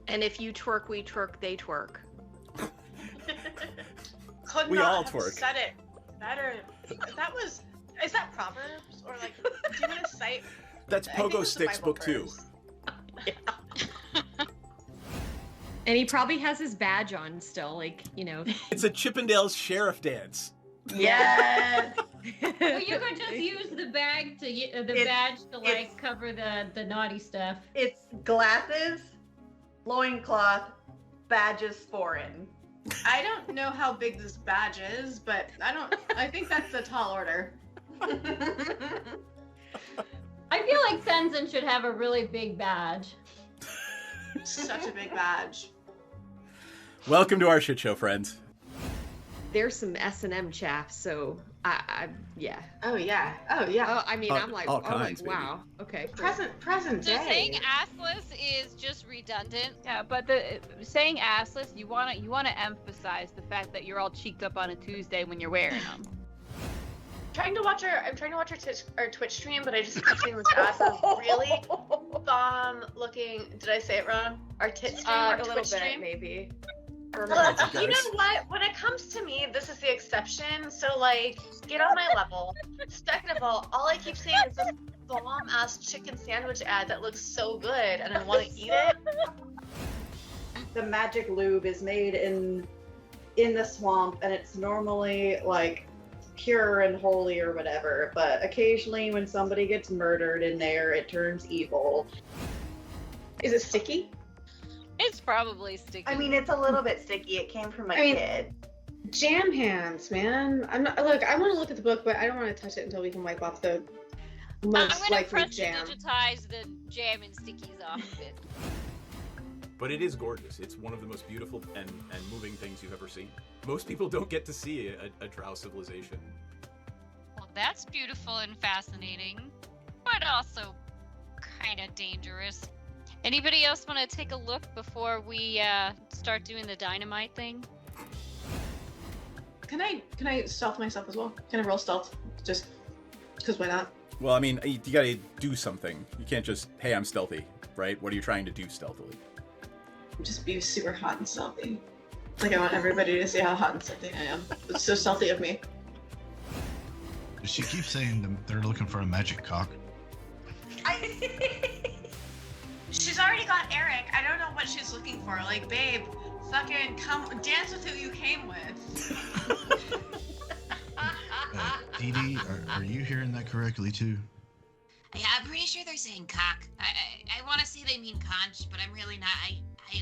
And if you twerk, we twerk, they twerk. Could We not all have twerk. said it better. Is that Proverbs? Or like, do you want to cite? That's I think Pogo it's a Sticks Bible book 2. verse. And he probably has his badge on still, like, you know. It's a Chippendales sheriff dance. Yes. Well, you could just use the badge to like cover the naughty stuff. It's glasses, loincloth, badges foreign. I don't know how big this badge is, but I think that's a tall order. I feel like Sensen should have a really big badge. Such a big badge. Welcome to our shit show, friends. There's some S&M chaff, so yeah. Oh yeah. Oh yeah. Oh, I mean, I'm like, all kinds, wow. Okay. Cool. Present So day. saying assless is just redundant. Yeah, but saying assless, you wanna emphasize the fact that you're all cheeked up on a Tuesday when you're wearing them. I'm trying to watch our Twitch stream, but I just keep seeing this ass is really bomb looking. Did I say it wrong? Our tit stream, our A little Twitch bit, stream. maybe. Look, you you guys. know what? When it comes to me, this is the exception. So like, get on my level. Second of all I keep seeing is this bomb ass chicken sandwich ad that looks so good, and I want to eat it. The magic lube is made in the swamp, and it's normally like pure and holy or whatever, but occasionally when somebody gets murdered in there, it turns evil. Is it sticky? It's probably sticky. I mean, it's a little bit sticky. It came from a kid. Jam hands, man. I'm not. Look, I want to look at the book, but I don't want to touch it until we can wipe off the I'm most gonna likely press jam. digitize the jam and stickies off of it. But it is gorgeous. It's one of the most beautiful and moving things you've ever seen. Most people don't get to see a drow civilization. Well, that's beautiful and fascinating, but also kind of dangerous. Anybody else want to take a look before we start doing the dynamite thing? Can I stealth myself as well? Can I roll stealth? Just because why not? Well, I mean, you gotta do something. You can't just, hey, I'm stealthy, right? What are you trying to do stealthily? Just be super hot and stealthy. Like I want everybody to see how hot and stealthy I am. It's so stealthy of me. She keeps saying they're looking for a magic cock. She's already got Eric. I don't know what she's looking for. Like, babe, fucking come dance with who you came with. Dee Dee, are you hearing that correctly too? Yeah, I'm pretty sure they're saying cock. I want to say they mean conch, but I'm really not.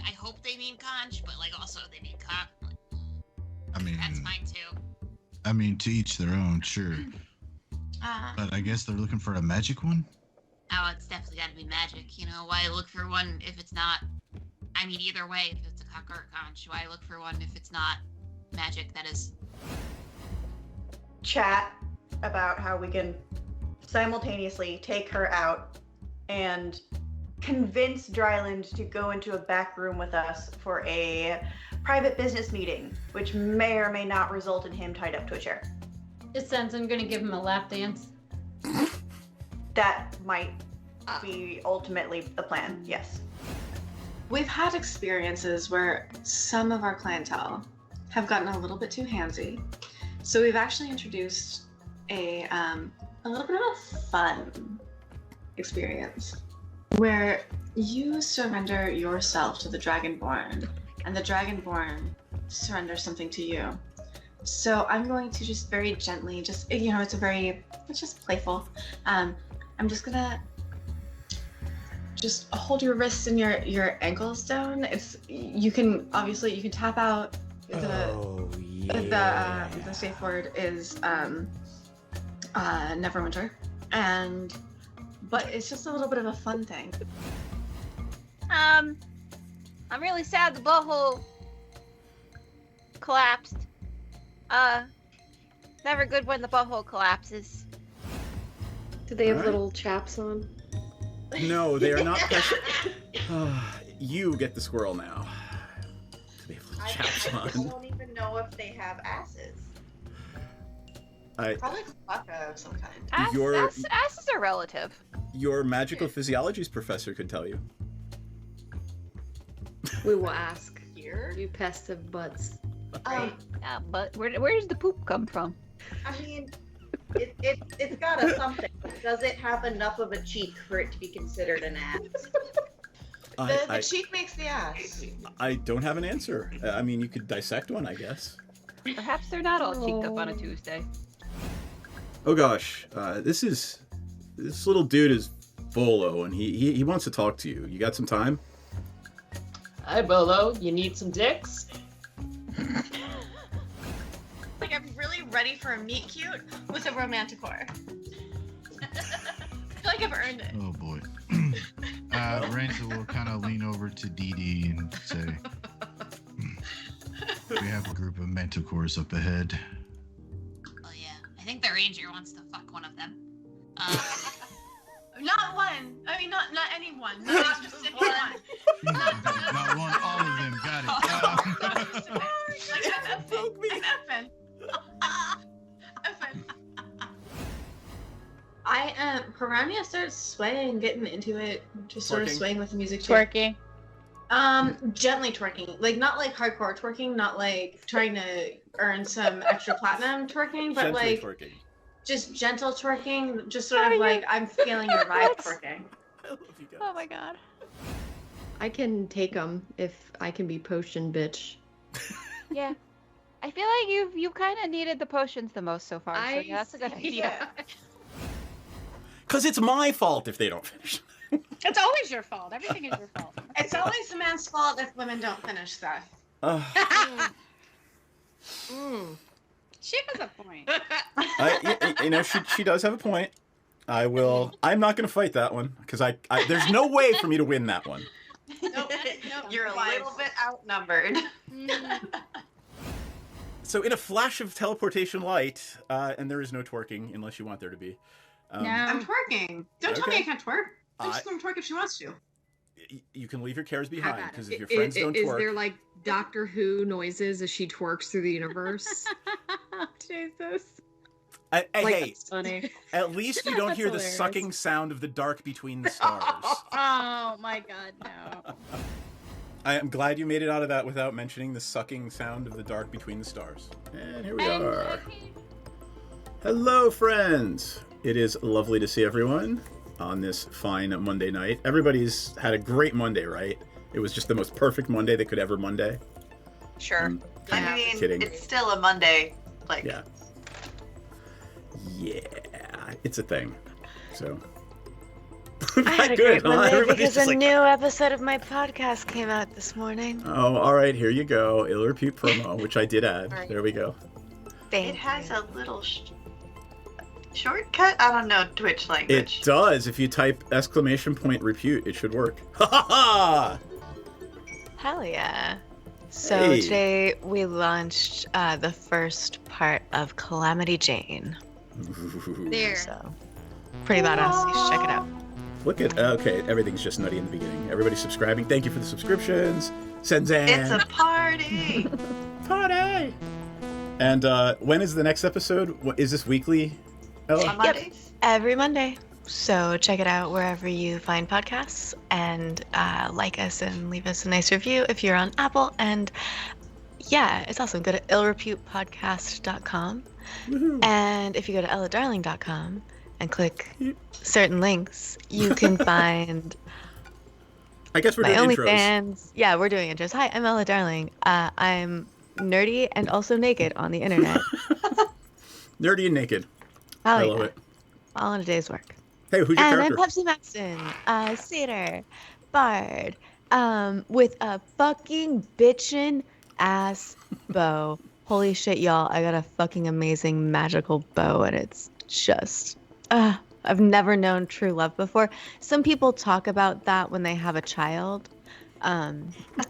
I hope they mean conch, but like also they mean cock. I mean, That's fine too. I mean, to each their own, sure. But I guess they're looking for a magic one? Oh, it's definitely got to be magic. You know, why look for one if it's not? I mean, either way, if it's a cock or a conch, why look for one if it's not magic? That is. Chat about how we can simultaneously take her out and convince Dryland to go into a back room with us for a private business meeting, which may or may not result in him tied up to a chair. Is Sensen gonna give him a lap dance? That might be ultimately the plan, yes. We've had experiences where some of our clientele have gotten a little bit too handsy. So we've actually introduced a little bit of a fun experience where you surrender yourself to the Dragonborn and the Dragonborn surrenders something to you. So I'm going to just very gently, it's just playful. I'm just gonna just hold your wrists and your ankles down. You can tap out. The safe word is Neverwinter, but it's just a little bit of a fun thing. I'm really sad the butthole collapsed. Never good when the butthole collapses. Do they have Alright. little chaps on? No, they are not precious. You get the squirrel now. They have little chaps I on. don't even know if they have asses. Probably Klaka of some kind. Asses are relative. Your magical physiologies professor could tell you. We will ask. Here? You pest of butts. Yeah, but where does the poop come from? I mean, it's got a something. Does it have enough of a cheek for it to be considered an ass? The cheek makes the ass. I don't have an answer. I mean, you could dissect one, I guess. Perhaps they're not all cheeked up on a Tuesday. Oh gosh, this little dude is Volo, and he wants to talk to you. You got some time? Hi, Bolo. You need some dicks? Like, I'm really ready for a meet cute with a romanticore. I feel like I've earned it. Oh boy. Randall will kind of lean over to Dee Dee and say, "We have a group of manticores up ahead." Oh yeah, I think the ranger wants to fuck one of them. Not one. I mean, not anyone. Not just anyone. Not one, all of them. Got it. Poke me. I'm effing. Piranha starts swaying, getting into it, just sort of Twerking? swaying with the music. Twerking. Gently twerking, like not like hardcore twerking, not like trying to earn some extra platinum twerking, but Gently like twerking. just gentle twerking, just sort of like I'm feeling your vibe twerking. I love you guys. Oh my god. I can take them if I can be potion bitch. Yeah. I feel like you've kind of needed the potions the most so far. So yeah, that's a good idea. Cause it's my fault if they don't finish. It's always your fault. Everything is your fault. It's always the man's fault if women don't finish stuff. She has a point. You know, she does have a point. I'm not gonna fight that one because I there's no way for me to win that one. Nope. You're a little bit outnumbered. So in a flash of teleportation light, and there is no twerking unless you want there to be. No. I'm twerking. Don't tell me Okay. I can't twerk. I'm just gonna twerk if she wants to. You can leave your cares How behind about because it? if your friends don't Is twerk, there like Doctor Who noises as she twerks through the universe? Jesus. Hey, That's funny. at least you don't That's hear the hilarious. sucking sound of the dark between the stars. Oh my god, no. I am glad you made it out of that without mentioning the sucking sound of the dark between the stars. And here we are. Hello, friends. It is lovely to see everyone on this fine Monday night. Everybody's had a great Monday, right? It was just the most perfect Monday they could ever Monday. Sure. I mean, kidding. it's still a Monday. Like, Yeah. Yeah, it's a thing. So. I had a great Monday because a new episode of my podcast came out this morning. Oh, all right. Here you go. Ill Repute promo, which I did add. Right. There we go. it has a little shortcut. I don't know Twitch language. It does. If you type !repute, it should work. Ha ha ha! Hell yeah. So Hey. today we launched the first part of Calamity Jane. There. So pretty badass. You should check it out. Look at okay. Everything's just nutty in the beginning. Everybody's subscribing. Thank you for the subscriptions. Senzan. It's a party. Party. And when is the next episode? What is this weekly? Ella? On Mondays? Every Monday. So check it out wherever you find podcasts and like us and leave us a nice review if you're on Apple. And yeah, it's awesome. Go to illreputepodcast.com. Woohoo. And if you go to elladarling.com and click certain links, you can find I guess we're my doing intros. OnlyFans. Yeah, we're doing intros. Hi, I'm Ella Darling. I'm nerdy and also naked on the internet. Nerdy and naked. Oh, I love yeah. it. All in a day's work. Hey, who's your And character? I'm Pepsi Maxton, satyr, bard, with a fucking bitchin' ass bow. Holy shit, y'all! I got a fucking amazing magical bow, and it's just, I've never known true love before. Some people talk about that when they have a child.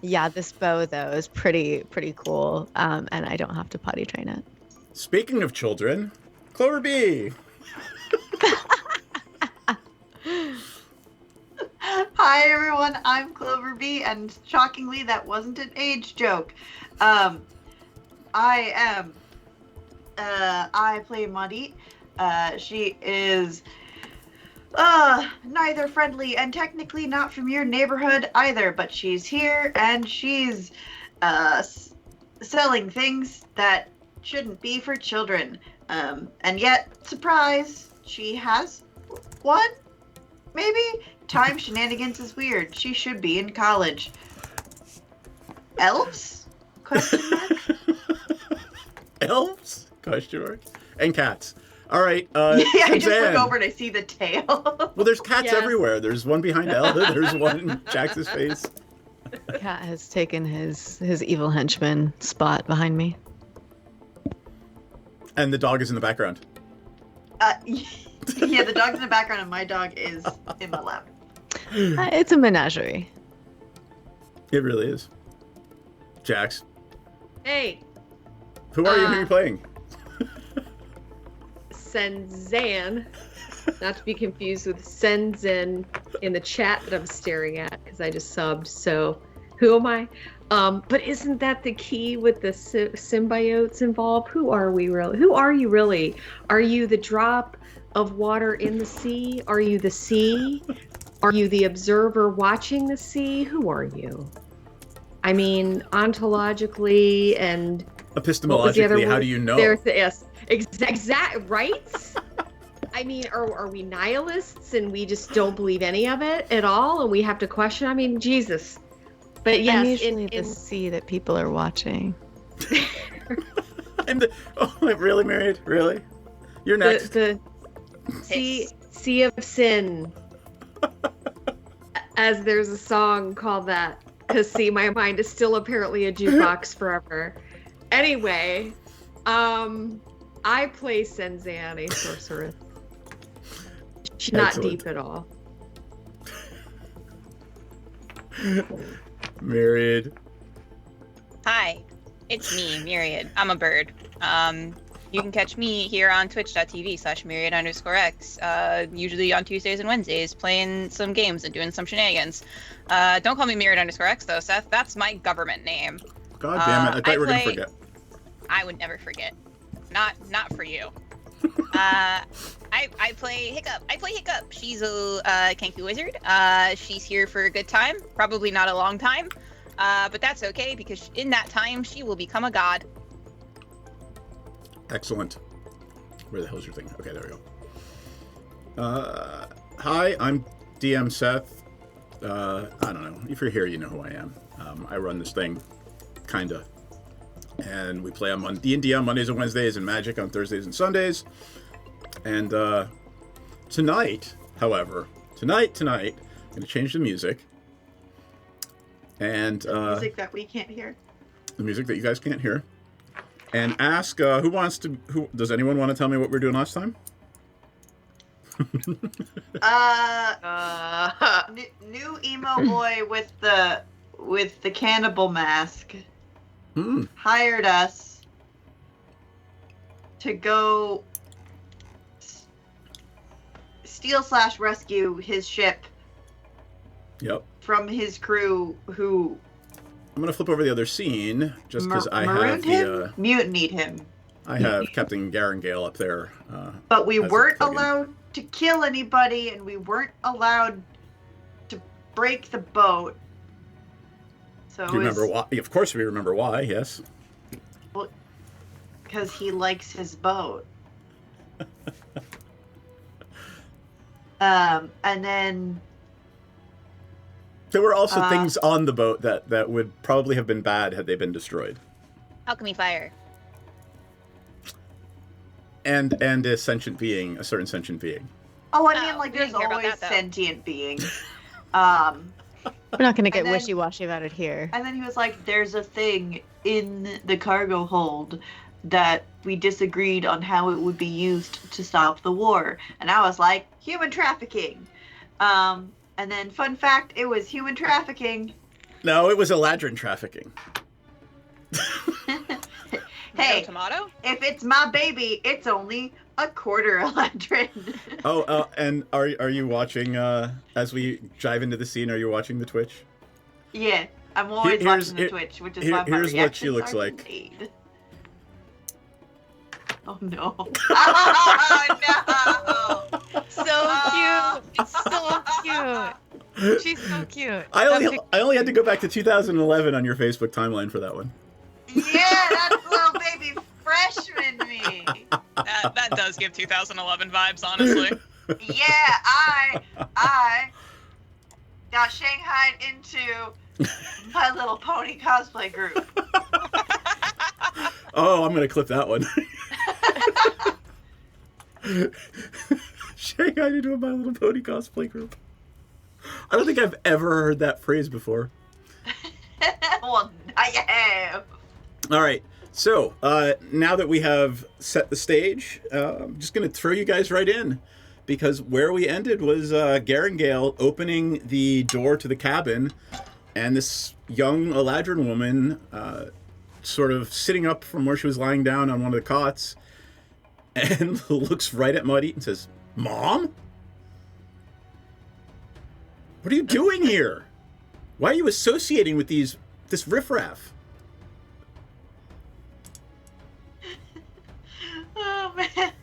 Yeah, this bow though is pretty cool, and I don't have to potty train it. Speaking of children, Clover B. Hi everyone, I'm Clover B, and shockingly, that wasn't an age joke. I play Maudit. She is Neither friendly and technically not from your neighborhood either, but she's here and she's selling things that shouldn't be for children. And yet, surprise, she has one? Maybe? Time shenanigans is weird. She should be in college. Elves? Question mark? Elves? Question mark. And cats. All right. Yeah, I just Suzanne. look over and I see the tail. Well, there's cats Yeah. everywhere. There's one behind Ella. There's one in Jax's face. Cat has taken his evil henchman spot behind me. And the dog is in the background. Yeah, the dog's in the background and my dog is in my lap. It's a menagerie. It really is. Jax, Hey, who are you? Who are you playing? Senzan. Not to be confused with Senzen in the chat that I'm staring at because I just subbed. So, who am I? But isn't that the key with the symbiotes involved? Who are we really? Who are you really? Are you the drop of water in the sea? Are you the sea? Are you the observer watching the sea? Who are you? I mean, ontologically and epistemologically, how do you know? There's the yes, exact right. I mean, are we nihilists and we just don't believe any of it at all, and we have to question? I mean, Jesus. But yes, I'm usually the sea that people are watching. Oh, really, Myriad? Really? You're next. The sea of sin. As there's a song called that. Because, see, my mind is still apparently a jukebox forever. Anyway, I play Senzan, a sorceress. She's not deep at all. Myriad. Hi, it's me, Myriad. I'm a bird. You can catch me here on twitch.tv/Myriad_X, usually on Tuesdays and Wednesdays, playing some games and doing some shenanigans. Don't call me Myriad_X though, Seth. That's my government name. God damn it! I thought you were gonna forget. I would never forget. Not for you. I play Hiccup. Hiccup. She's a Kenku wizard. She's here for a good time. Probably not a long time. But that's okay because in that time she will become a god. Excellent. Where the hell's your thing? Okay, there we go. Hi, I'm DM Seth. I don't know. If you're here, you know who I am. I run this thing, kinda. And we play on D&D on Mondays and Wednesdays and Magic on Thursdays and Sundays. And tonight, however, I'm going to change the music. And music that we can't hear. The music that you guys can't hear. And ask who does anyone want to tell me what we were doing last time? New emo boy with the cannibal mask hired us to go steal/rescue his ship. Yep. From his crew who. I'm going to flip over the other scene, just because I have mutinied him. I have Captain Garangale up there. But we weren't allowed to kill anybody, and we weren't allowed to break the boat. So do you remember why? Of course we remember why, yes. Well, because he likes his boat. And then... There were also things on the boat that would probably have been bad had they been destroyed. Alchemy fire. And a sentient being, a certain sentient being. Oh, I mean, like, there's always sentient beings. We're not going to get wishy-washy about it here. And then he was like, there's a thing in the cargo hold that we disagreed on how it would be used to stop the war. And I was like, human trafficking. And then, fun fact, it was human trafficking. No, it was Eladrin trafficking. Hey, tomato? If it's my baby, it's only a quarter Eladrin. And are you watching, as we dive into the scene, are you watching the Twitch? Yeah, I'm always watching the Twitch, which is why my here's what she reactions looks are like. delayed. Oh, no. Oh, no. So cute. It's so cute. She's so cute. I only had to go back to 2011 on your Facebook timeline for that one. Yeah, that's little baby freshman me. That does give 2011 vibes, honestly. Yeah, I got shanghaied into My Little Pony cosplay group. Oh, I'm gonna clip that one. Shanghai into a My Little Pony cosplay group. I don't think I've ever heard that phrase before. Well, I have. All right, so now that we have set the stage, I'm just gonna throw you guys right in, because where we ended was Garangale opening the door to the cabin, and this young Eladrin woman sort of sitting up from where she was lying down on one of the cots, and looks right at Muddy and says, "Mom? What are you doing here? Why are you associating with this riffraff?" Oh man.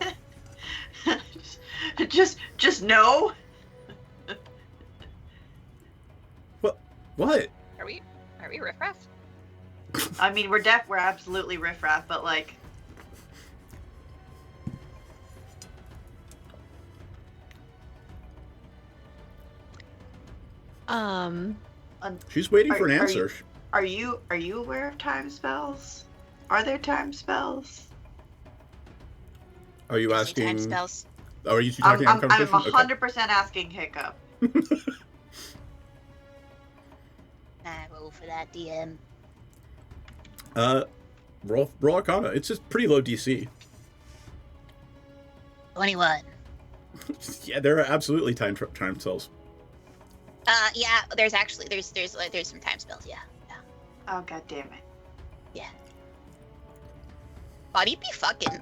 just no. What? Are we riffraff? I mean, we're absolutely riffraff, but like. She's waiting for an answer. Are you aware of time spells? Are there time spells? Are you asking? Time spells. Oh, are you two talking on conversation? I'm 100% asking Hiccup. Roll for that, DM. Roll Arcana. It's just pretty low DC. 21. Yeah, there are absolutely time spells. Yeah, there's some time spells, yeah. Oh, god damn it. Yeah. Body be fucking.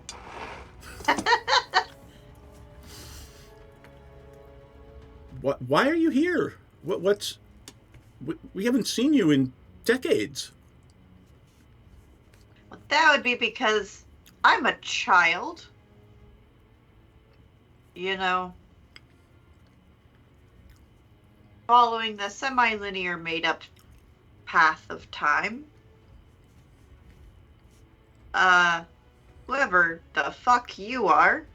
Why are you here? We haven't seen you in decades. Well, that would be because I'm a child. You know, following the semi-linear made-up path of time. Whoever the fuck you are,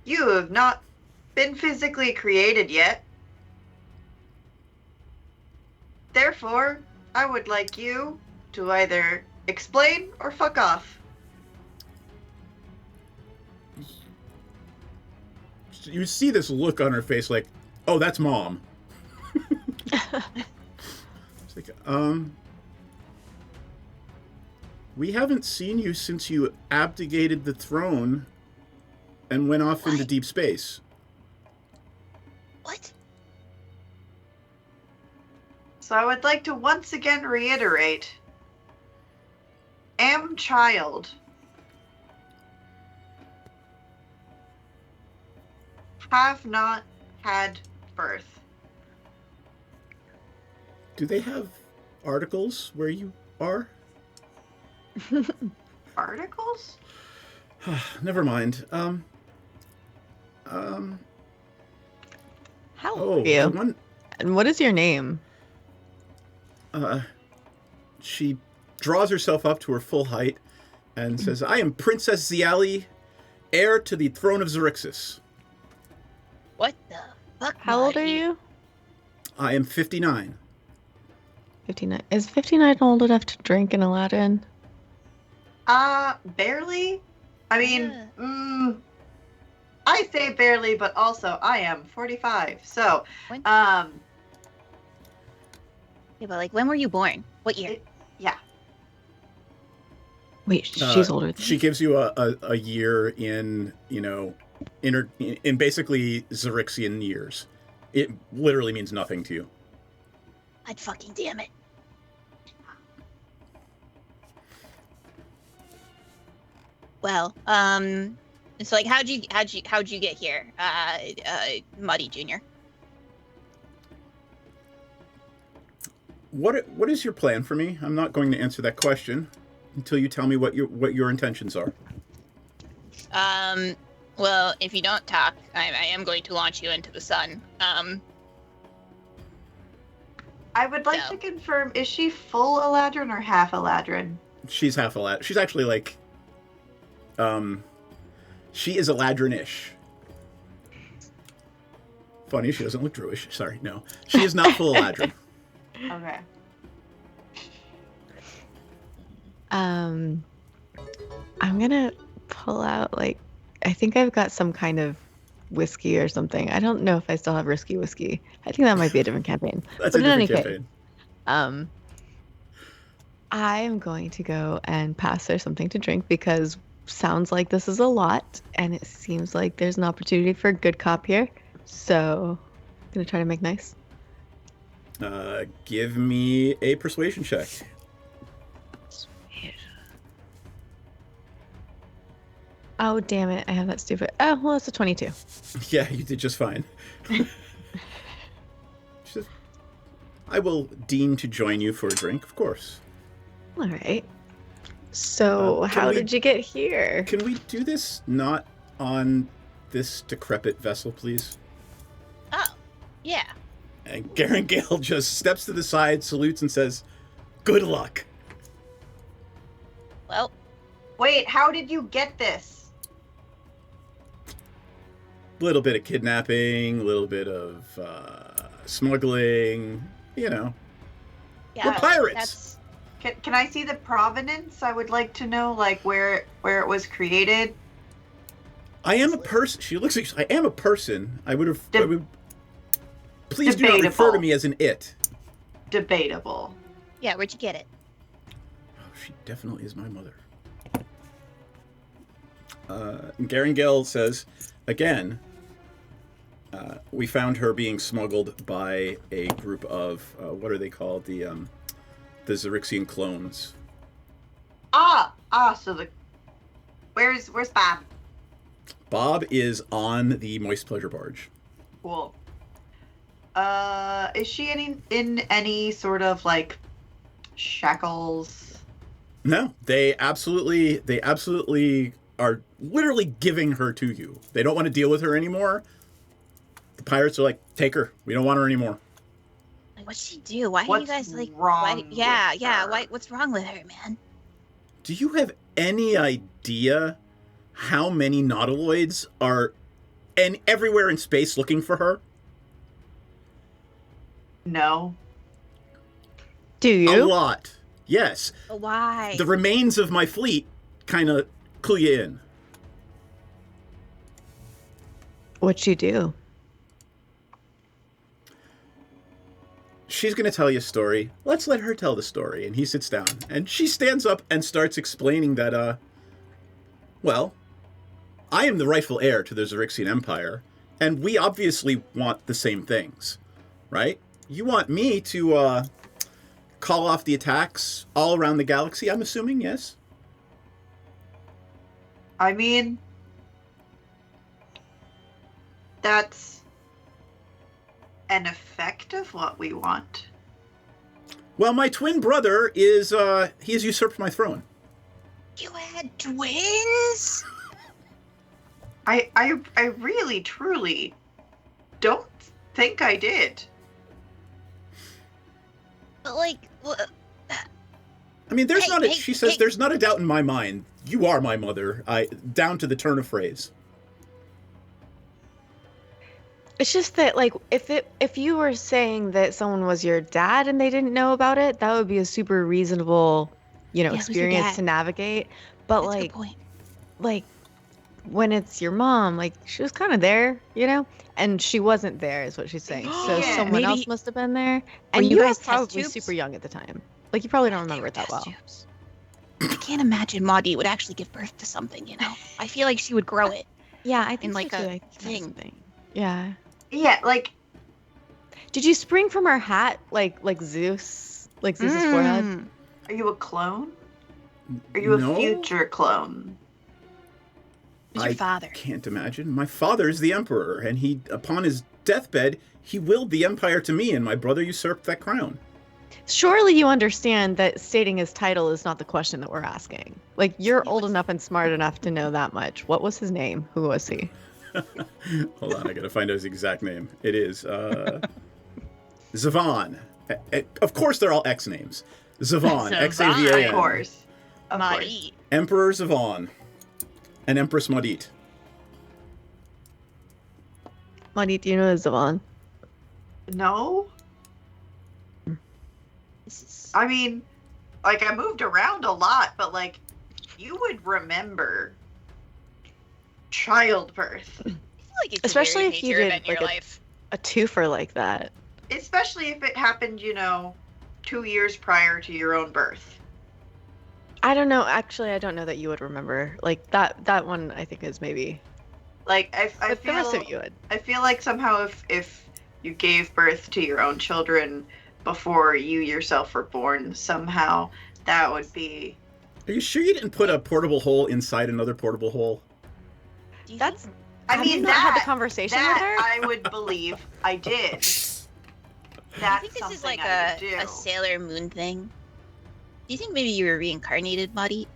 you have not been physically created yet. Therefore, I would like you to either explain or fuck off. You see this look on her face like, oh, that's Mom. It's like, we haven't seen you since you abdicated the throne and went off into deep space. What? So I would like to once again reiterate, am child. Have not had birth. Do they have articles where you are? Articles? Never mind. How old are you? And what is your name? She draws herself up to her full height and says, I am Princess Ziali, heir to the throne of Xaryxis. What the fuck? How old are you? I am 59. 59. Is 59 old enough to drink in Aladdin? Barely. I mean, I say barely, but also I am 45. So, Yeah, but like, when were you born? What year? Yeah. Wait, she's older than She gives you a year in, in basically Xaryxian years. It literally means nothing to you. I'd fucking damn it. Well, so like, how'd you get here, Muddy Jr.? What is your plan for me? I'm not going to answer that question until you tell me what your intentions are. Well, if you don't talk, I am going to launch you into the sun. I would like to confirm, is she full Eladrin or half Eladrin? She's half Eladrin. She's actually like, she is Eladrin-ish. Funny, she doesn't look Druish. Sorry, no. She is not full Eladrin. Okay. I'm gonna pull out, like, I think I've got some kind of whiskey or something. I don't know if I still have risky whiskey. I think that might be a different campaign. That's a different campaign. I am going to go and pass her something to drink because sounds like this is a lot, and it seems like there's an opportunity for a good cop here. So, I'm gonna try to make nice. Give me a persuasion check. Oh, damn it. I have that stupid... Oh, well, it's a 22. Yeah, you did just fine. I will deign to join you for a drink, of course. All right. So, how did you get here? Can we do this not on this decrepit vessel, please? Oh, yeah. And Garen Gale just steps to the side, salutes, and says, "Good luck." Well... Wait, how did you get this? Little bit of kidnapping, a little bit of smuggling, you know. Yeah, we're pirates. Can I see the provenance? I would like to know, like, where it was created. I am a person. She looks like I am a person. I would. Please do not refer to me as an it. Debatable. Yeah, where'd you get it? Oh, she definitely is my mother. Garen Gale says, again, we found her being smuggled by a group of, what are they called? The Xaryxian clones. So where's Bob? Bob is on the Moist Pleasure barge. Cool. Is she in any sort of, like, shackles? No, they absolutely are literally giving her to you. They don't want to deal with her anymore. The pirates are like, take her. We don't want her anymore. Like, what'd she do? Why are you guys like? Wrong? What's wrong with her, man? Do you have any idea how many nautiloids are everywhere in space looking for her? No. Do you? A lot. Yes. Why? The remains of my fleet kind of clue you in. What'd you do? She's going to tell you a story. Let's let her tell the story. And he sits down. And she stands up and starts explaining that, well, I am the rightful heir to the Xaryxian Empire. And we obviously want the same things, right? You want me to call off the attacks all around the galaxy, I'm assuming, yes? I mean, that's an effect of what we want. Well, my twin brother is, he has usurped my throne. You had twins? I really, truly don't think I did. But, like, I mean, there's she says, there's not a doubt in my mind. You are my mother. Down to the turn of phrase. It's just that, like, if you were saying that someone was your dad and they didn't know about it, that would be a super reasonable, experience to navigate. But that's a good point. Like, when it's your mom, like, she was kind of there, and she wasn't there, is what she's saying. So someone else must have been there, and you guys were probably super young at the time. Like, you probably don't remember it that well. I can't imagine Maudie would actually give birth to something, I feel like she would grow it. Yeah, I think in like so too. a thing. Yeah. Yeah, like, did you spring from her hat like Zeus? Like Zeus's forehead? Are you a clone? Are you a future clone? Who's your father? I can't imagine. My father is the emperor, and he, upon his deathbed, he willed the empire to me, and my brother usurped that crown. Surely you understand that stating his title is not the question that we're asking. Like, you're old enough and smart enough to know that much. What was his name? Who was he? Hold on, I gotta find out his exact name. It is Zavon. Of course, they're all X names. Zavon, Xavan. Of course. Maudit. Emperor Zavon, and Empress Maudit. Maudit, do you know Zavon? No. I mean, like, I moved around a lot, but, like, you would remember childbirth. I feel like it's Especially a if you major did, event in your like, life. a twofer like that. Especially if it happened, 2 years prior to your own birth. I don't know. Actually, I don't know that you would remember. Like, that one, I think, is maybe... Like, I But feel... the rest of you would. I feel like somehow if you gave birth to your own children before you yourself were born, somehow that would be... Are you sure you didn't put a portable hole inside another portable hole? That's... I mean, not had the conversation with her? I would believe I did. I think this is like a Sailor Moon thing. Do you think maybe you were reincarnated, Maudit?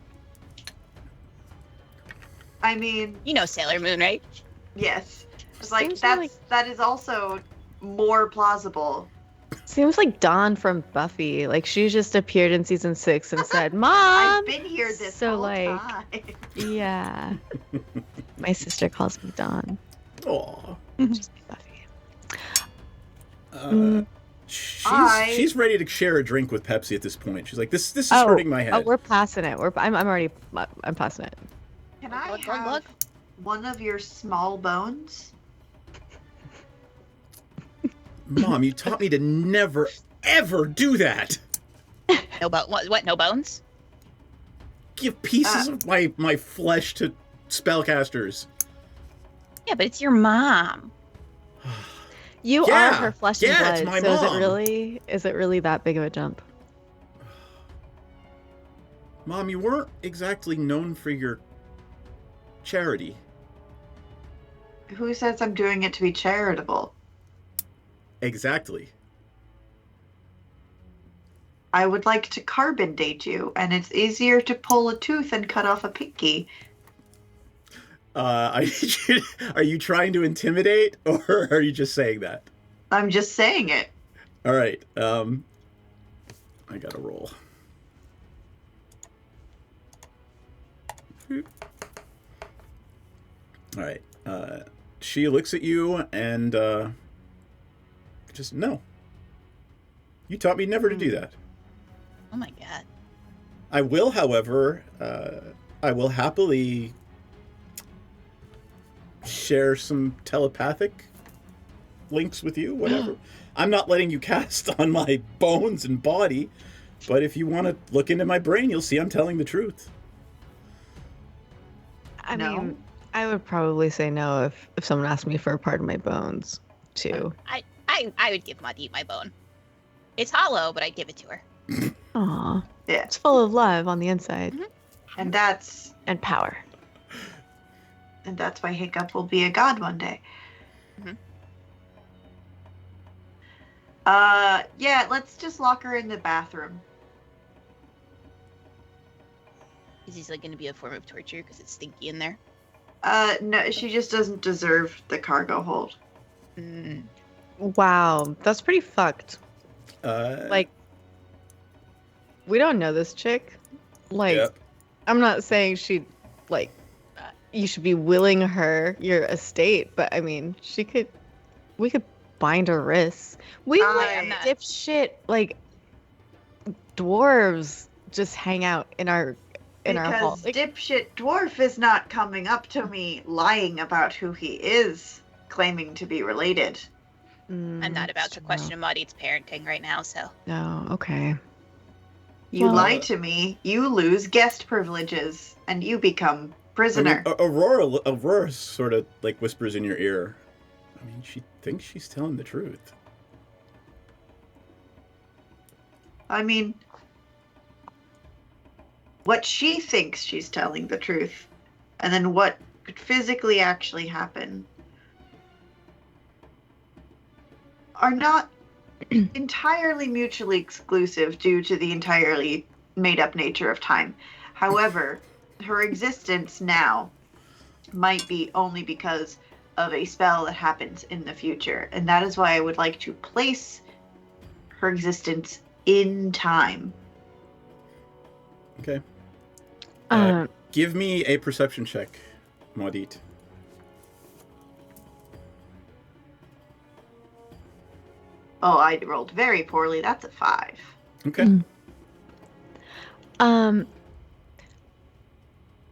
I mean... You know Sailor Moon, right? Yes. It's like, that is also more plausible. Seems like Dawn from Buffy. Like, she just appeared in season 6 and said, "Mom, I've been here this whole time." Yeah. My sister calls me Dawn. Aw. Just Buffy. She's ready to share a drink with Pepsi at this point. She's like, this is hurting my head. Oh, we're passing it. I'm passing it. Can I have one of your small bones? Mom, you taught me to never, ever do that. No what? No bones? Give pieces of my flesh to spellcasters. Yeah, but it's your mom. You are her flesh and blood. It's my so mom. Is it really that big of a jump? Mom, you weren't exactly known for your charity. Who says I'm doing it to be charitable? Exactly. I would like to carbon date you, and it's easier to pull a tooth and cut off a pinky. Are you trying to intimidate, or are you just saying that? I'm just saying it. All right. I gotta roll. All right. She looks at you and just no. You taught me never to do that. Oh my god. I will, however, I will happily share some telepathic links with you, whatever. I'm not letting you cast on my bones and body, but if you want to look into my brain, you'll see I'm telling the truth. I mean, I would probably say no if someone asked me for a part of my bones, too. I would give Maudit my bone. It's hollow, but I'd give it to her. Aw. Yeah. It's full of love on the inside. And that's... And power. And that's why Hiccup will be a god one day. Yeah, let's just lock her in the bathroom. Is this like going to be a form of torture because it's stinky in there? No, she just doesn't deserve the cargo hold. Wow, that's pretty fucked. Like, we don't know this chick. Like, Yep. I'm not saying she, like, you should be willing her your estate, but I mean, we could bind her wrists. We let dipshit, like, dwarves just hang out in our hall. Because dipshit dwarf is not coming up to me lying about who he is, claiming to be related. I'm not about to question Maudit's parenting right now, so. No, okay. You lie to me, you lose guest privileges, and you become prisoner. I mean, Aurora sort of like whispers in your ear. I mean, she thinks she's telling the truth. I mean, what she thinks she's telling the truth, and then what could physically actually happen, are not entirely mutually exclusive due to the entirely made-up nature of time. However, her existence now might be only because of a spell that happens in the future, and that is why I would like to place her existence in time. Okay. Give me a perception check, Maudit. Oh, I rolled very poorly. That's a 5. Okay.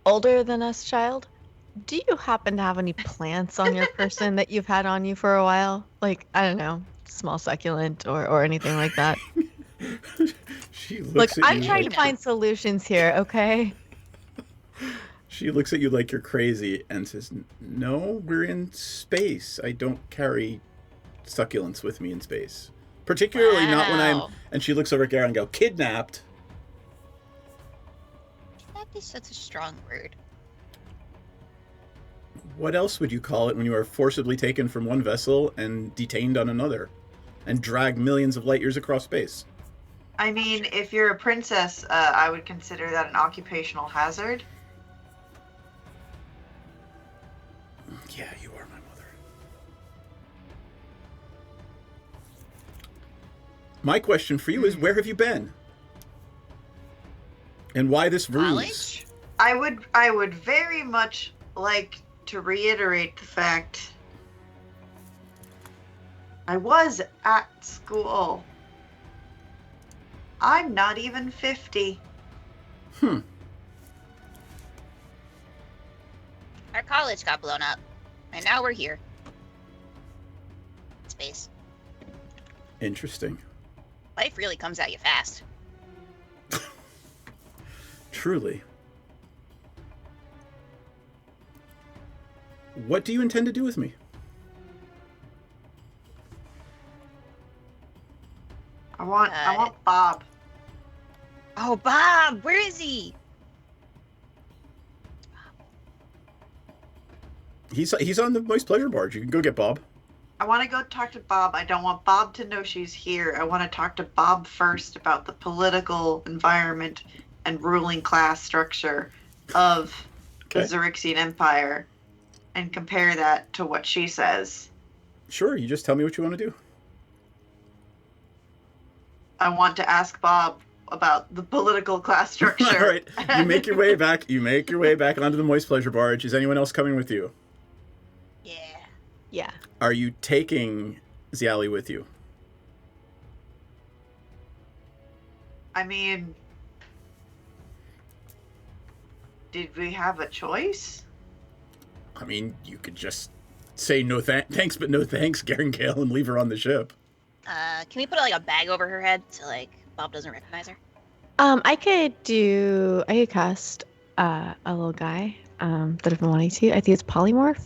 Older than us, child, do you happen to have any plants on your person that you've had on you for a while? Like, I don't know, small succulent or anything like that? She looks Look, at I'm you trying like, to find solutions here, okay? She looks at you like you're crazy and says, "No, we're in space. I don't carry succulents with me in space. Particularly not when I'm..." And she looks over at Garen and go, "Kidnapped." That is such a strong word. What else would you call it when you are forcibly taken from one vessel and detained on another? And dragged millions of light years across space? I mean, if you're a princess, I would consider that an occupational hazard. Yeah, you are my mother. My question for you is, where have you been? And why this ruse? I would very much like to reiterate the fact I was at school. I'm not even 50. Our college got blown up, and now we're here. Space. Interesting. Life really comes at you fast. Truly. What do you intend to do with me? I want Bob. Oh, Bob! Where is he? He's on the Moist Pleasure Barge. You can go get Bob. I want to go talk to Bob. I don't want Bob to know she's here. I want to talk to Bob first about the political environment and ruling class structure of the Xaryxian Empire and compare that to what she says. Sure, you just tell me what you want to do. I want to ask Bob about the political class structure. All right, you make your way back. You make your way back onto the Moist Pleasure Barge. Is anyone else coming with you? Yeah. Are you taking Xiali with you? I mean, did we have a choice? I mean, you could just say no thanks, but no thanks, Garen Gale, and leave her on the ship. Can we put like a bag over her head so like Bob doesn't recognize her? I could cast a little guy that I've been wanting to. I think it's polymorph.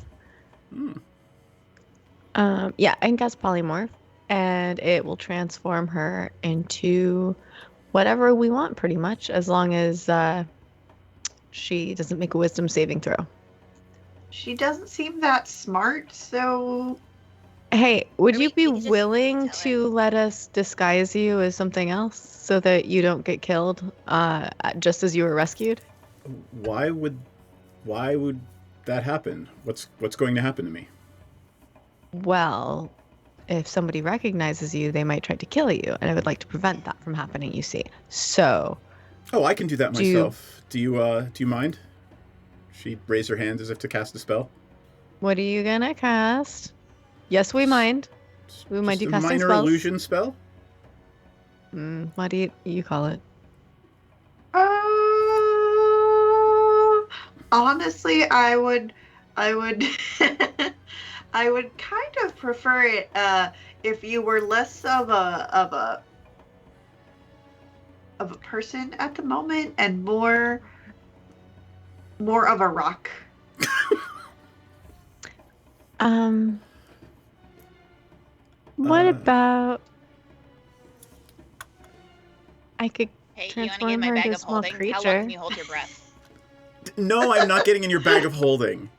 Yeah, I can cast polymorph, and it will transform her into whatever we want, pretty much, as long as she doesn't make a wisdom saving throw. She doesn't seem that smart, so... Hey, would you be willing to let us disguise you as something else so that you don't get killed just as you were rescued? Why would that happen? What's going to happen to me? Well, if somebody recognizes you, they might try to kill you, and I would like to prevent that from happening, you see. So... Oh, I can do that myself. Do you mind? She raised her hands as if to cast a spell. What are you gonna cast? Yes, we mind. We mind you casting minor spells. illusion spell? What do you call it? Honestly, I would I would kind of prefer it if you were less of a person at the moment and more of a rock. What about I could Hey, you want to transform get my her bag into a of small holding? How long creature? can you hold your breath? No, I'm not getting in your bag of holding.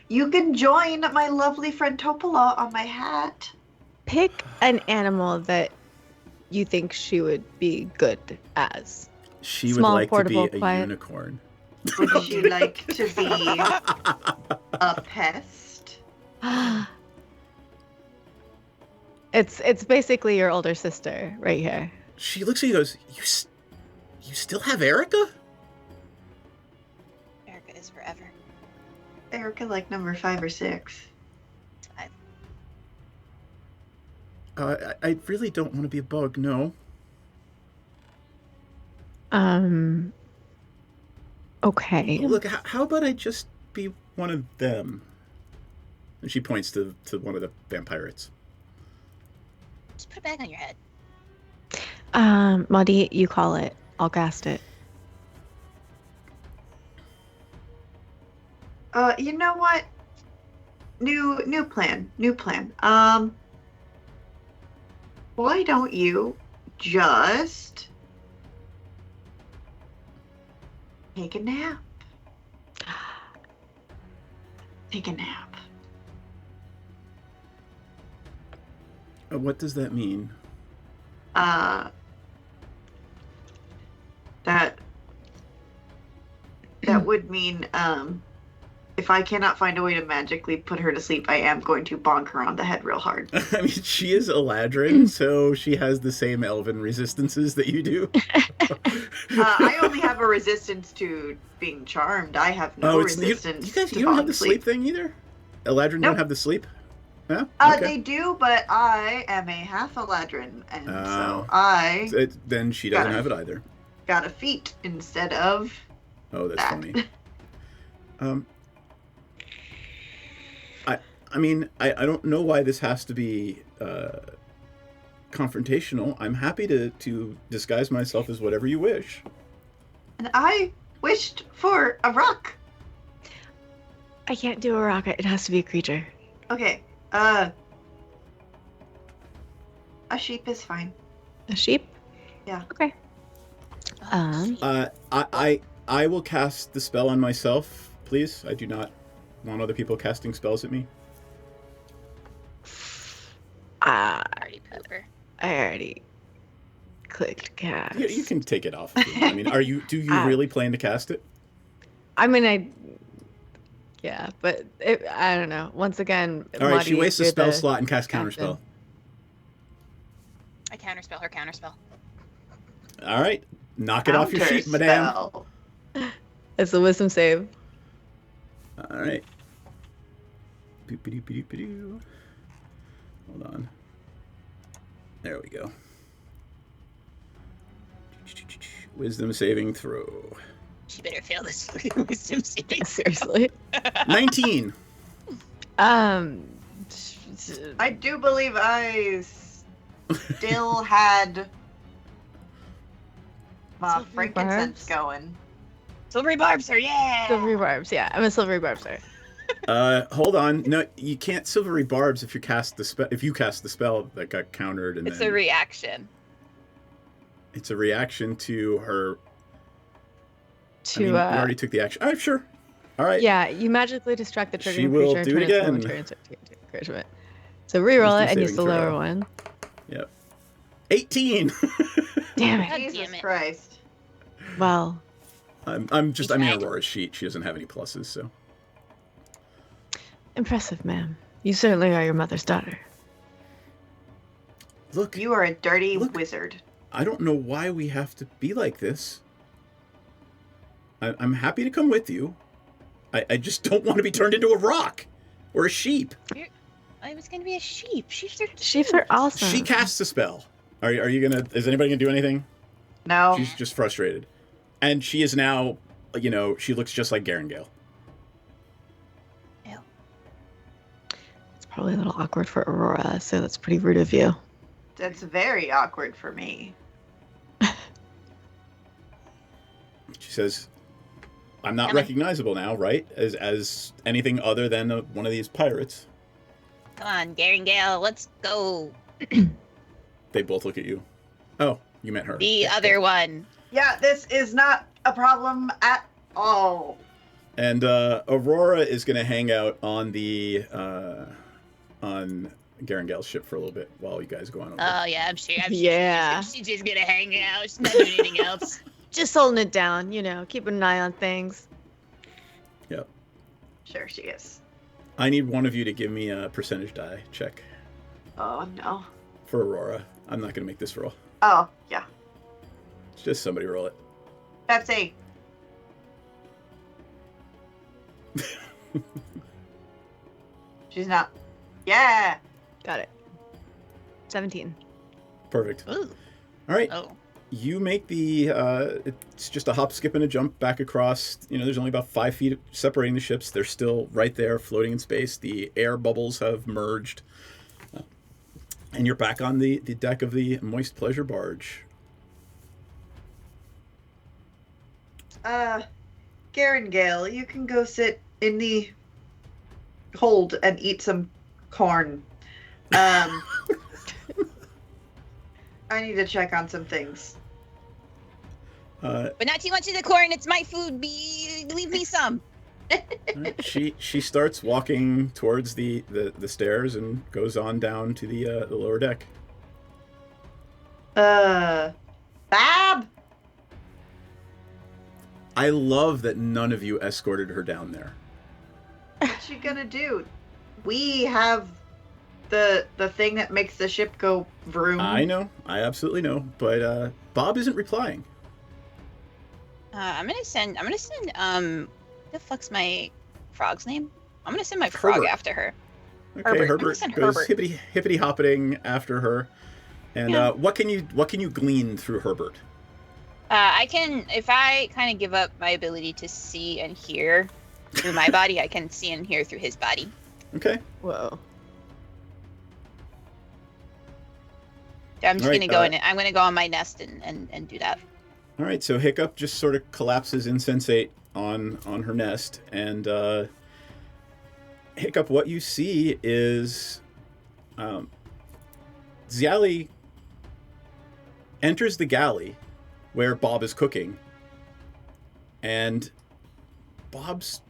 You can join my lovely friend Topola on my hat. Pick an animal that you think she would be good as. She Small, would like portable, to be a quiet. unicorn. Would she like to be a pest? It's basically your older sister right here. She looks at you and goes, you still have Erica? Erica is forever. Erica, like number 5 or 6. 5. I really don't want to be a bug, no. Okay. Look, how about I just be one of them? And she points to one of the vampirates. Just put a bag on your head. Muddy, you call it. I'll cast it. You know what? New plan. Why don't you just take a nap? Take a nap. What does that mean? That would mean, if I cannot find a way to magically put her to sleep, I am going to bonk her on the head real hard. I mean, she is Eladrin, so she has the same elven resistances that you do. I only have a resistance to being charmed. I have no resistance. You don't have the sleep thing either? Eladrin don't have the sleep? Yeah? Okay. They do, but I am a half Eladrin, and so I... Then she doesn't have it either. Got a feat instead of... Oh, that's funny. I mean, I don't know why this has to be confrontational. I'm happy to disguise myself as whatever you wish. And I wished for a rock. I can't do a rock. It has to be a creature. Okay. A sheep is fine. A sheep? Yeah. Okay. I will cast the spell on myself, please. I do not want other people casting spells at me. I already clicked cast. Yeah, you can take it off. I mean, do you really plan to cast it? I mean, yeah, but I don't know. Once again, all right, she wastes a spell slot and casts counterspell. I counterspell her counterspell. All right, knock it off your sheet, madame. It's a wisdom save. All right. Boop-a-doop-a-doop-a-doo. Hold on. There we go. Wisdom saving throw. She better fail this fucking wisdom saving. Seriously. 19. I do believe I still had my frankincense going. Silvery barbs, sir, yeah! Silvery barbs, yeah. I'm a silvery barb, sir. Hold on. No, you can't silvery barbs if you cast the spell. If you cast the spell that got countered, and it's a reaction. It's a reaction to her. To you already took the action. All right, sure. All right. Yeah, you magically distract the She triggering will creature do it and turn again. its encouragement. So reroll it and use the saving lower throw. one. Yep. 18. Damn it! Jesus Christ. Well, I mean Aurora's sheet. She doesn't have any pluses, so. Impressive, ma'am. You certainly are your mother's daughter. Look, you are a dirty wizard. I don't know why we have to be like this. I'm happy to come with you. I just don't want to be turned into a rock or a sheep. I was gonna be a sheep. Sheeps are awesome. She casts a spell. Are you gonna? Is anybody gonna do anything? No. She's just frustrated, and she is now. She looks just like Garangale. It's probably a little awkward for Aurora, so that's pretty rude of you. That's very awkward for me. She says, "I'm not recognizable now, right? As anything other than one of these pirates." Come on, Garangale, let's go. They both look at you. Oh, you meant her. The other one. Yeah, this is not a problem at all. And Aurora is going to hang out on the on Garengal's ship for a little bit while you guys go on over. Oh yeah, I'm sure. Yeah. She's just gonna hang out. She's not doing anything else. Just holding it down, keeping an eye on things. Yep. Sure she is. I need one of you to give me a percentage die check Oh no. for Aurora. I'm not going to make this roll. Oh, yeah. Just somebody roll it. That's a. She's not. Yeah. Got it. 17. Perfect. Ooh. All right. Oh. You make the, it's just a hop, skip, and a jump back across. There's only about 5 feet separating the ships. They're still right there floating in space. The air bubbles have merged. And you're back on the deck of the Moist Pleasure Barge. Garengale, you can go sit in the hold and eat some corn. I need to check on some things. But not too much of the corn. It's my food. Leave me some. Right. She starts walking towards the stairs and goes on down to the lower deck. Bob? I love that none of you escorted her down there. What's she gonna do? We have the thing that makes the ship go vroom. I know. I absolutely know. But Bob isn't replying. I'm gonna send what the fuck's my frog's name? I'm gonna send my frog Herbert. after her. Okay, Herbert send goes Herbert. hippity hoppeting after her. And Yeah. what can you glean through Herbert? I can, if I kind of give up my ability to see and hear through my body, I can see and hear through his body. Okay. Whoa. So I'm just All right, gonna go in. I'm gonna go on my nest and do that. All right, so Hiccup just sort of collapses insensate on her nest, and Hiccup, what you see is Xiali enters the galley where Bob is cooking, and Bob's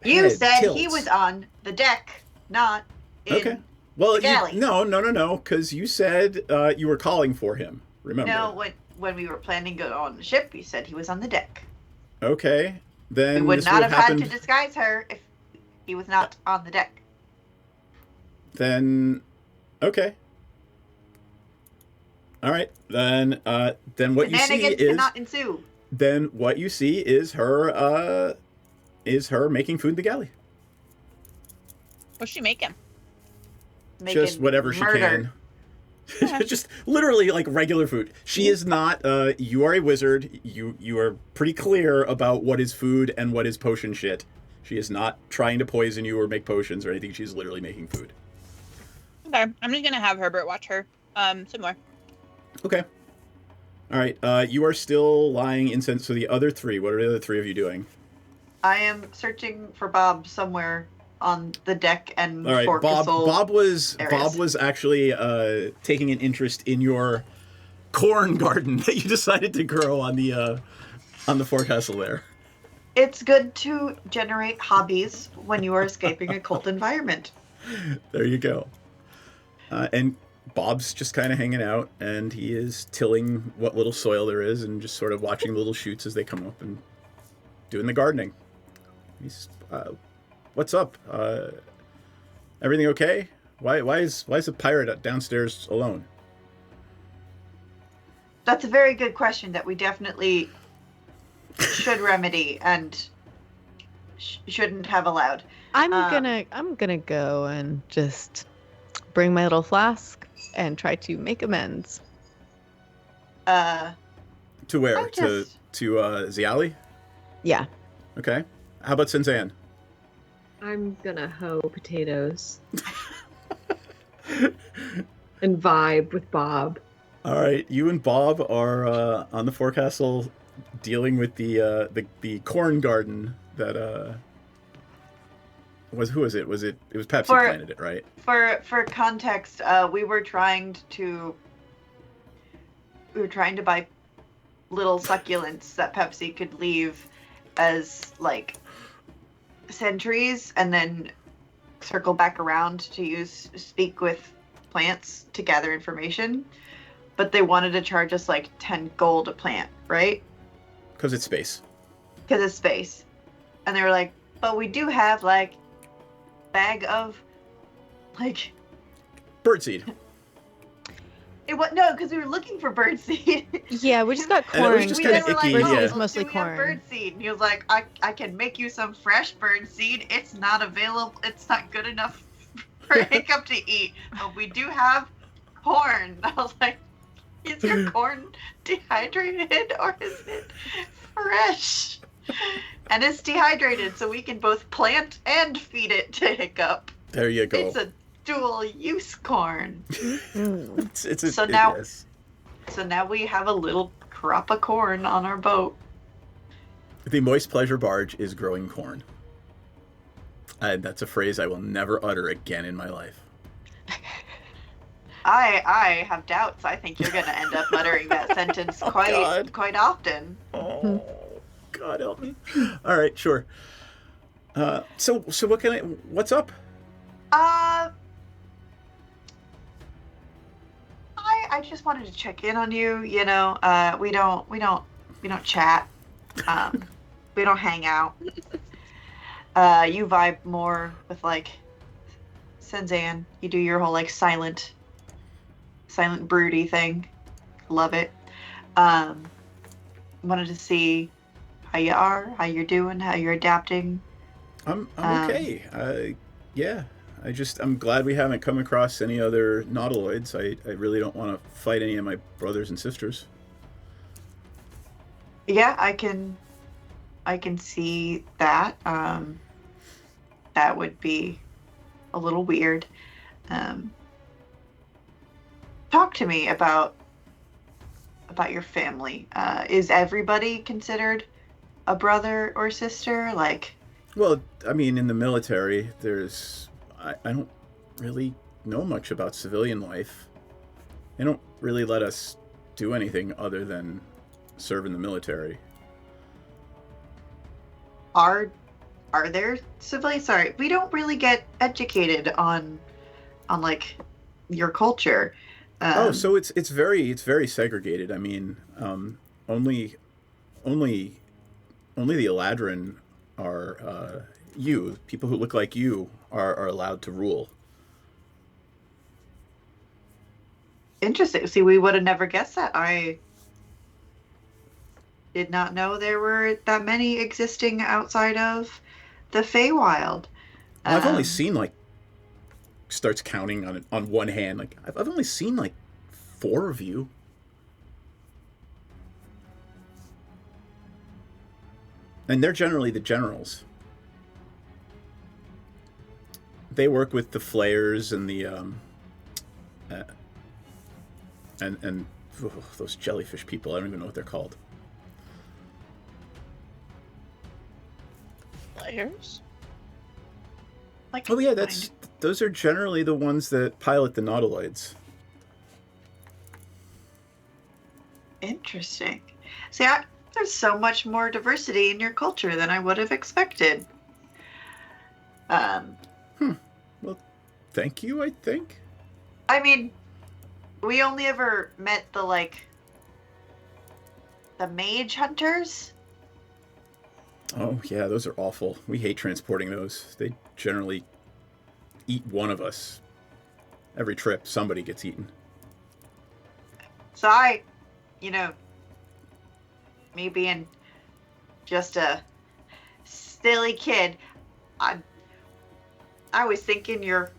You head said tilts. he was on the deck, not in Okay. Well, the galley. no, because you said you were calling for him. Remember? No, when we were planning to go on the ship, you said he was on the deck. Okay, then We would this not have happened. had to disguise her if he was not on the deck. Then, okay. All right. Then what you see Shenanigans is cannot ensue. then what you see is her making food in the galley. What's she making? Just whatever she can. Just literally like regular food. She is not. You are a wizard. You are pretty clear about what is food and what is potion shit. She is not trying to poison you or make potions or anything. She's literally making food. Okay, I'm just gonna have Herbert watch her some more. Okay. All right. You are still lying incense. So the other three. What are the other three of you doing? I am searching for Bob somewhere on the deck and All right, forecastle Bob was areas. actually taking an interest in your corn garden that you decided to grow on the forecastle there. It's good to generate hobbies when you are escaping a cold environment. There you go. And Bob's just kind of hanging out, and he is tilling what little soil there is, and just sort of watching the little shoots as they come up and doing the gardening. He's, what's up? Everything okay? Why is the pirate downstairs alone? That's a very good question that we definitely should remedy and shouldn't have allowed. I'm gonna go and just bring my little flask and try to make amends. To where? I just- To Xiali? Yeah. Okay. How about Senzan? I'm gonna hoe potatoes and vibe with Bob. All right, you and Bob are on the forecastle dealing with the corn garden that who was it? Was it was Pepsi planted it, right? For context, we were trying to buy little succulents that Pepsi could leave as like sentries and then circle back around to speak with plants to gather information, but they wanted to charge us like 10 gold a plant, right? Because it's space. Because it's space. And they were like, but we do have like bag of like birdseed. No, because we were looking for birdseed. Yeah, we just got corn. And it was just kind of icky. Birdseed is mostly corn. Birdseed, and he was like, I can make you some fresh birdseed. It's not available. It's not good enough for Hiccup to eat, but we do have corn. I was like, is your corn dehydrated or is it fresh? And it's dehydrated, so we can both plant and feed it to Hiccup. There you go. It's a dual-use corn. So now we have a little crop of corn on our boat. The Moist Pleasure Barge is growing corn. That's a phrase I will never utter again in my life. I have doubts. I think you're going to end up muttering that sentence quite often. Oh, God help me. All right, sure. So what's up? I just wanted to check in on you. You know, we don't chat. We don't hang out. You vibe more with like Senzan. You do your whole like silent broody thing. Love it. Wanted to see how you are, how you're doing, how you're adapting. I'm okay. Yeah. I'm glad we haven't come across any other nautiloids. I really don't want to fight any of my brothers and sisters. Yeah, I can see that. That would be a little weird. Talk to me about your family. Is everybody considered a brother or sister? Like, well, I mean, in the military, I don't really know much about civilian life. They don't really let us do anything other than serve in the military. Are there civilians? Sorry, we don't really get educated on like your culture. So it's very segregated. I mean, only the Eladrin are people who look like you are allowed to rule. Interesting. See, we would have never guessed that. I did not know there were that many existing outside of the Feywild. I've only seen starts counting on one hand. Like I've only seen 4 of you. And they're generally the generals. They work with the flayers and the those jellyfish people. I don't even know what they're called. Flayers? Oh yeah, those are generally the ones that pilot the nautiloids. Interesting. See, there's so much more diversity in your culture than I would have expected. Well, thank you, I think. I mean, we only ever met the mage hunters. Oh, yeah, those are awful. We hate transporting those. They generally eat one of us. Every trip, somebody gets eaten. So me being just a silly kid, I was thinking your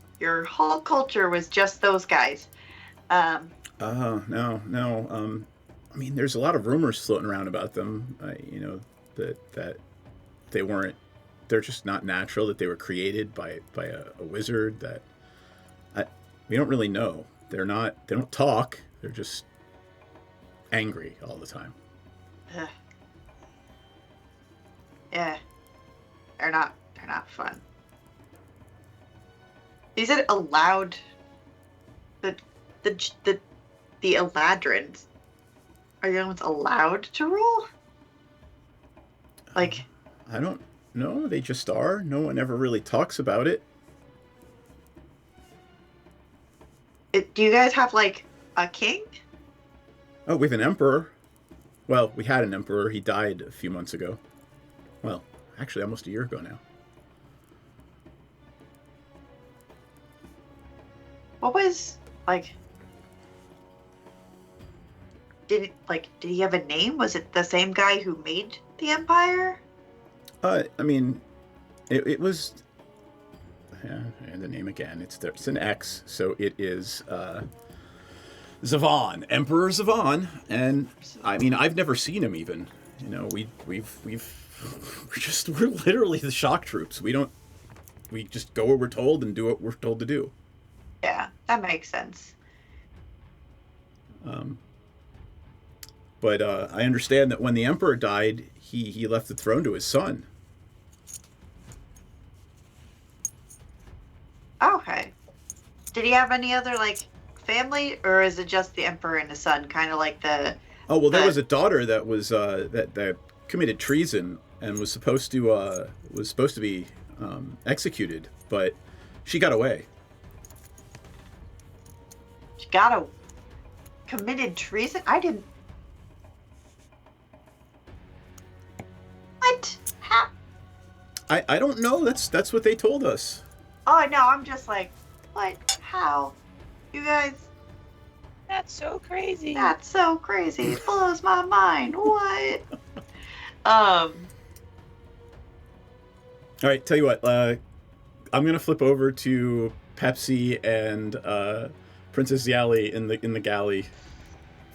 whole culture was just those guys. No. I mean, there's a lot of rumors floating around about them. That they weren't. They're just not natural. That they were created by a wizard. We don't really know. They don't talk. They're just angry all the time. Yeah, they're not fun. Is it allowed? The Eladrins are the ones allowed to rule? I don't know. They just are. No one ever really talks about it. Do you guys have like a king? Oh, we have an emperor. Well, we had an emperor. He died a few months ago. Well, actually, almost a year ago now. What was like? Did he have a name? Was it the same guy who made the empire? I mean, it was. Yeah, and the name again. It's an X, so it is Zavon, Emperor Zavon, and I mean I've never seen him even. You know, we're literally the shock troops. We just go where we're told and do what we're told to do. Yeah, that makes sense. But I understand that when the emperor died, he left the throne to his son. Okay. Did he have any other like family, or is it just the emperor and his son? Kind of like the. Oh well, there was a daughter that was that committed treason and was supposed to be executed, but she got away. She committed treason. I didn't. What? How? I don't know. That's what they told us. Oh no, I'm just like, what? How? You guys. That's so crazy. That's so crazy. It blows my mind. What? All right, tell you what. I'm gonna flip over to Pepsi and Princess Yali in the galley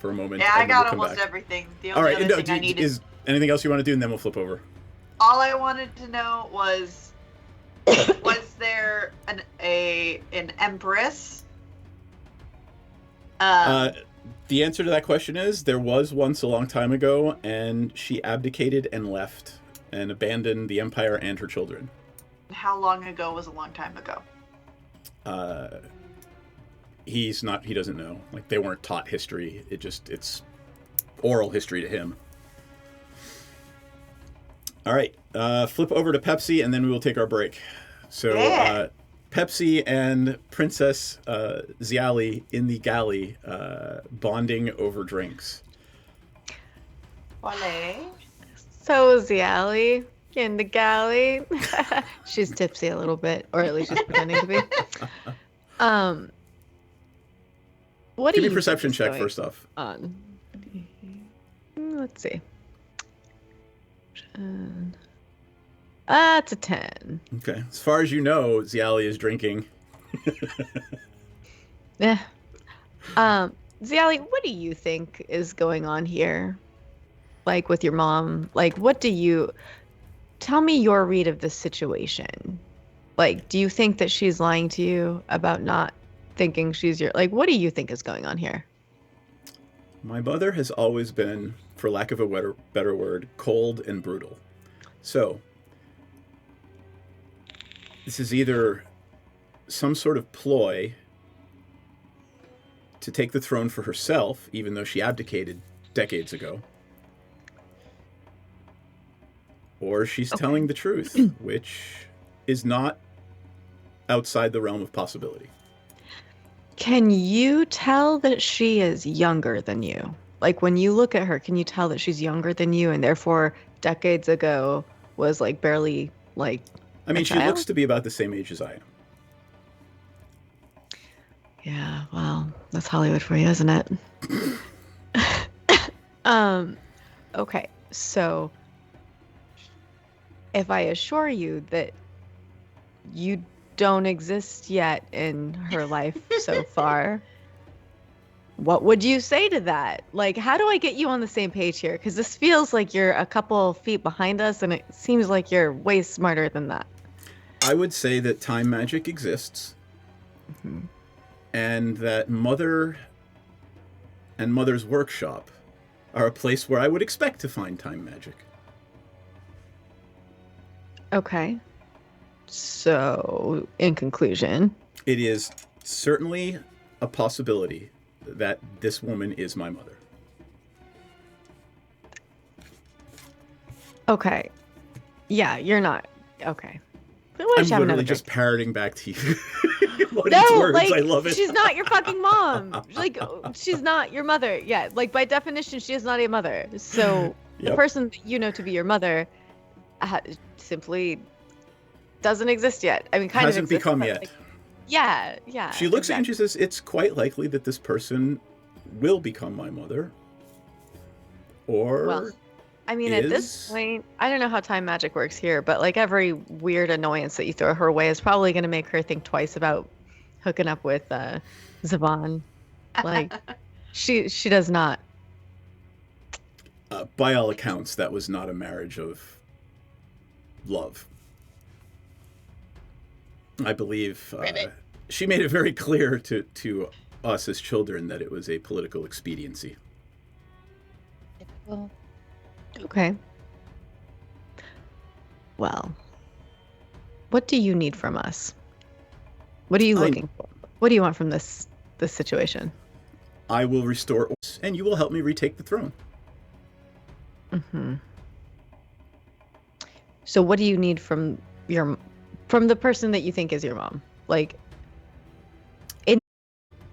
for a moment. Yeah, I got we'll almost everything. The All only right, other thing I needed. Is anything else you want to do, and then we'll flip over. All I wanted to know was there an empress? The answer to that question is there was once a long time ago, and she abdicated and left and abandoned the empire and her children. How long ago was a long time ago? He doesn't know. Like, they weren't taught history. It's oral history to him. All right, flip over to Pepsi, and then we will take our break. So, yeah. Pepsi and Princess Ziali in the galley, bonding over drinks. Wale. So Ziali in the galley. She's tipsy a little bit, or at least she's pretending to be. What do Give me you a perception think is check first off. On. Let's see. It's a 10. Okay. As far as you know, Ziali is drinking. Yeah. Ziali, what do you think is going on here? Like, with your mom? Like, tell me your read of the situation. Like, do you think that she's lying to you about not thinking she's like, what do you think is going on here? My mother has always been, for lack of a better word, cold and brutal. So, this is either some sort of ploy to take the throne for herself, even though she abdicated decades ago, or she's telling the truth, which is not outside the realm of possibility. Can you tell that she is younger than you? Like, when you look at her, can you tell that she's younger than you, and therefore decades ago was like barely like I mean, a she child? looks to be about the same age as I am. Yeah, well, that's Hollywood for you, isn't it? Okay, so if I assure you that you don't exist yet in her life so far, what would you say to that? Like, how do I get you on the same page here? Because this feels like you're a couple feet behind us, and it seems like you're way smarter than that. I would say that time magic exists, and that Mother and Mother's workshop are a place where I would expect to find time magic. Okay. So, in conclusion, it is certainly a possibility that this woman is my mother. Okay. Yeah, you're not. Okay. I'm literally just parroting back to you. No, words. like, I love it. she's not your fucking mom. Like, she's not your mother. Yeah, like, by definition, she is not a mother. So the person that you know to be your mother simply doesn't exist yet. I mean, kind hasn't of exists, become but, yet. like, yeah. She looks at you and she says, it's quite likely that this person will become my mother. Or... Well, I mean, at this point, I don't know how time magic works here, but like every weird annoyance that you throw her way is probably going to make her think twice about hooking up with Zavon. Like, she does not. By all accounts, that was not a marriage of love. I believe she made it very clear to us as children that it was a political expediency. Well, okay. Well, what do you need from us? What are you looking for? What do you want from this situation? I will restore us, and you will help me retake the throne. Mm-hmm. So what do you need from the person that you think is your mom? Like,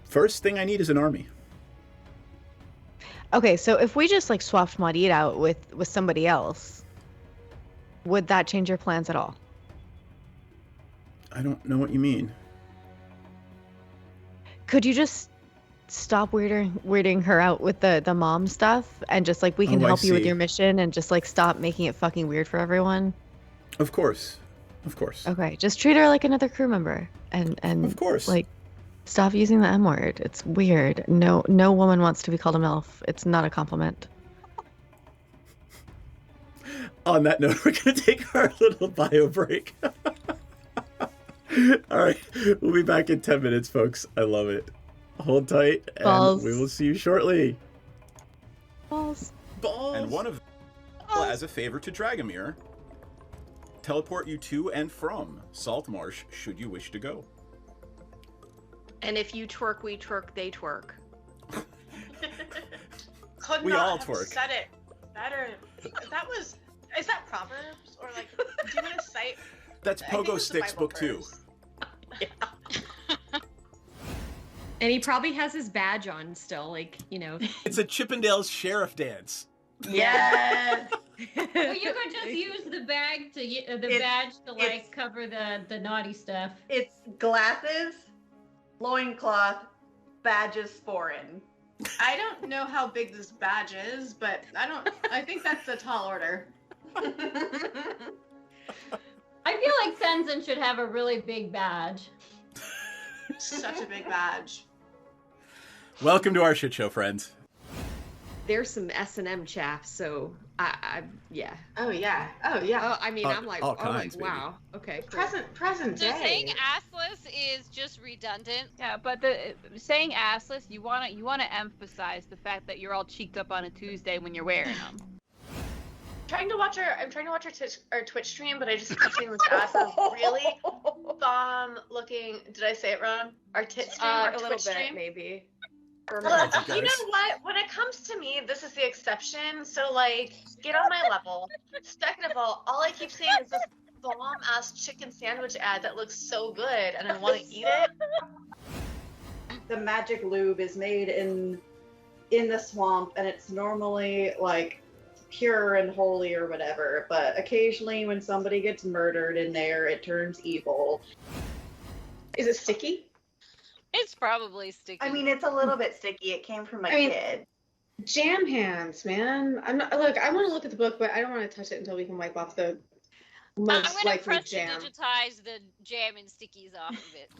first thing I need is an army. Okay, so if we just like swapped Maudit out with somebody else, would that change your plans at all? I don't know what you mean. Could you just stop weirding her out with the mom stuff, and just like we can help you with your mission, and just like stop making it fucking weird for everyone? Of course. Okay, just treat her like another crew member, and of course, like stop using the M word. It's weird. No woman wants to be called a MILF. It's not a compliment. On that note, we're going to take our little bio break. All right, we'll be back in 10 minutes, folks. I love it. Hold tight, and we will see you shortly. Balls. And one of them, as a favor to Dragomir, teleport you to and from Saltmarsh should you wish to go. And if you twerk, we twerk, they twerk. Could we not all have twerk. said it better. Is that Proverbs? Or like, do you want to cite? That's Pogo Sticks book 2. Yeah. And he probably has his badge on still, like, you know. It's a Chippendales sheriff dance. Yes. Well, you could just use the badge to like cover the naughty stuff. It's glasses, loincloth, badges foreign. I don't know how big this badge is, but I think that's a tall order. I feel like Senzin should have a really big badge. Such a big badge. Welcome to our shit show, friends. There's some S&M chaff, so I yeah. Oh yeah. I mean, I'm like, all kinds, wow. Okay. Cool. Present So day. saying assless is just redundant. Yeah, but saying assless, you wanna emphasize the fact that you're all cheeked up on a Tuesday when you're wearing them. I'm trying to watch our Twitch stream, but I just kept seeing this ass really bomb looking. Did I say it wrong? Our tit stream, our a Twitch little bit, stream? maybe. Well, you know what? When it comes to me, this is the exception. So, like, get on my level. Second of all I keep seeing is this bomb-ass chicken sandwich ad that looks so good, and I want to eat it. The magic lube is made in the swamp, and it's normally, like, pure and holy or whatever, but occasionally when somebody gets murdered in there, it turns evil. Is it sticky? It's probably sticky. I mean, it's a little bit sticky. It came from a kid. Jam hands, man. I want to look at the book, but I don't want to touch it until we can wipe off the most I'm gonna likely press jam. to digitize the jam and stickies off of it.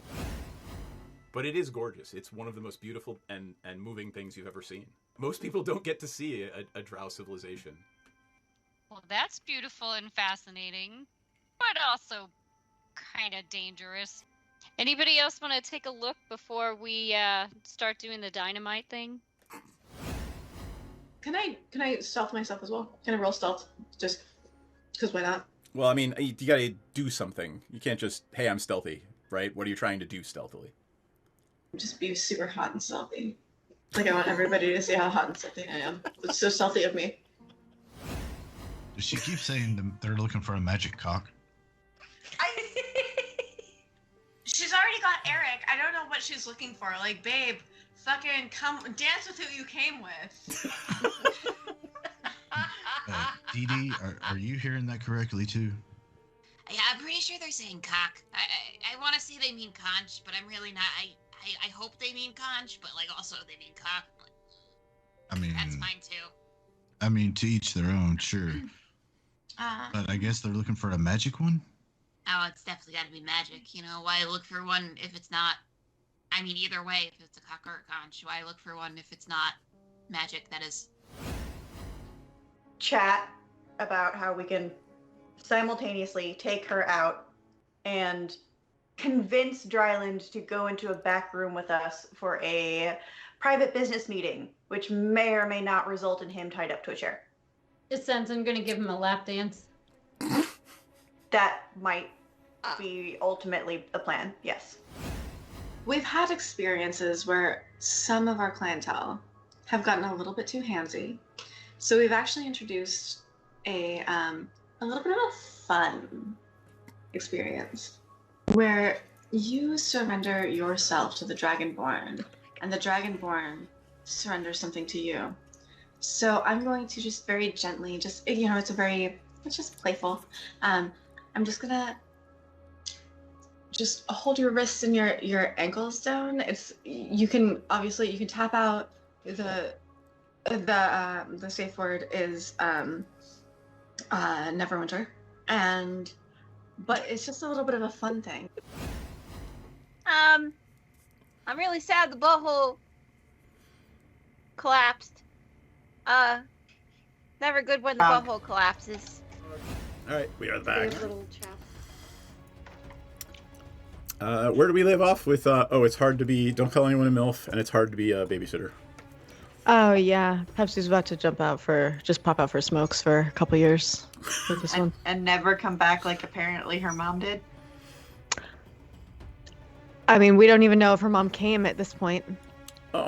But it is gorgeous. It's one of the most beautiful and moving things you've ever seen. Most people don't get to see a drow civilization. Well, that's beautiful and fascinating, but also kind of dangerous. Anybody else want to take a look before we start doing the dynamite thing? Can I stealth myself as well? Can I roll stealth? Just because why not? Well, I mean, you gotta do something. You can't just, hey, I'm stealthy, right? What are you trying to do stealthily? Just be super hot and stealthy. Like, I want everybody to see how hot and stealthy I am. It's so stealthy of me. Does she keep saying they're looking for a magic cock? god, Eric, I don't know what she's looking for. Like, babe, fucking come dance with who you came with. Dee Dee, are you hearing that correctly too? Yeah, I'm pretty sure they're saying cock. I want to say they mean conch, but I'm really not. I hope they mean conch, but like also they mean cock. I mean, that's fine too. I mean, to each their own, sure. But I guess they're looking for a magic one? Oh, it's definitely got to be magic. You know, why look for one if it's not... I mean, either way, if it's a cock or a conch, why look for one if it's not magic, that is? Chat about how we can simultaneously take her out and convince Dryland to go into a back room with us for a private business meeting, which may or may not result in him tied up to a chair. It sounds I'm gonna give him a lap dance. That might be ultimately the plan, yes. We've had experiences where some of our clientele have gotten a little bit too handsy. So we've actually introduced a little bit of a fun experience where you surrender yourself to the Dragonborn and the Dragonborn surrenders something to you. So I'm going to just very gently, it's just playful. I'm just gonna just hold your wrists and your ankles down. You can tap out. The safe word is Neverwinter, but it's just a little bit of a fun thing. I'm really sad the butthole collapsed. Never good when the butthole collapses. All right, we are back. Little chap. Where do we live off with? It's hard to be. Don't call anyone a MILF, and it's hard to be a babysitter. Oh yeah, Pepsi's about to pop out for smokes for a couple years with this one, and never come back like apparently her mom did. I mean, we don't even know if her mom came at this point. Oh.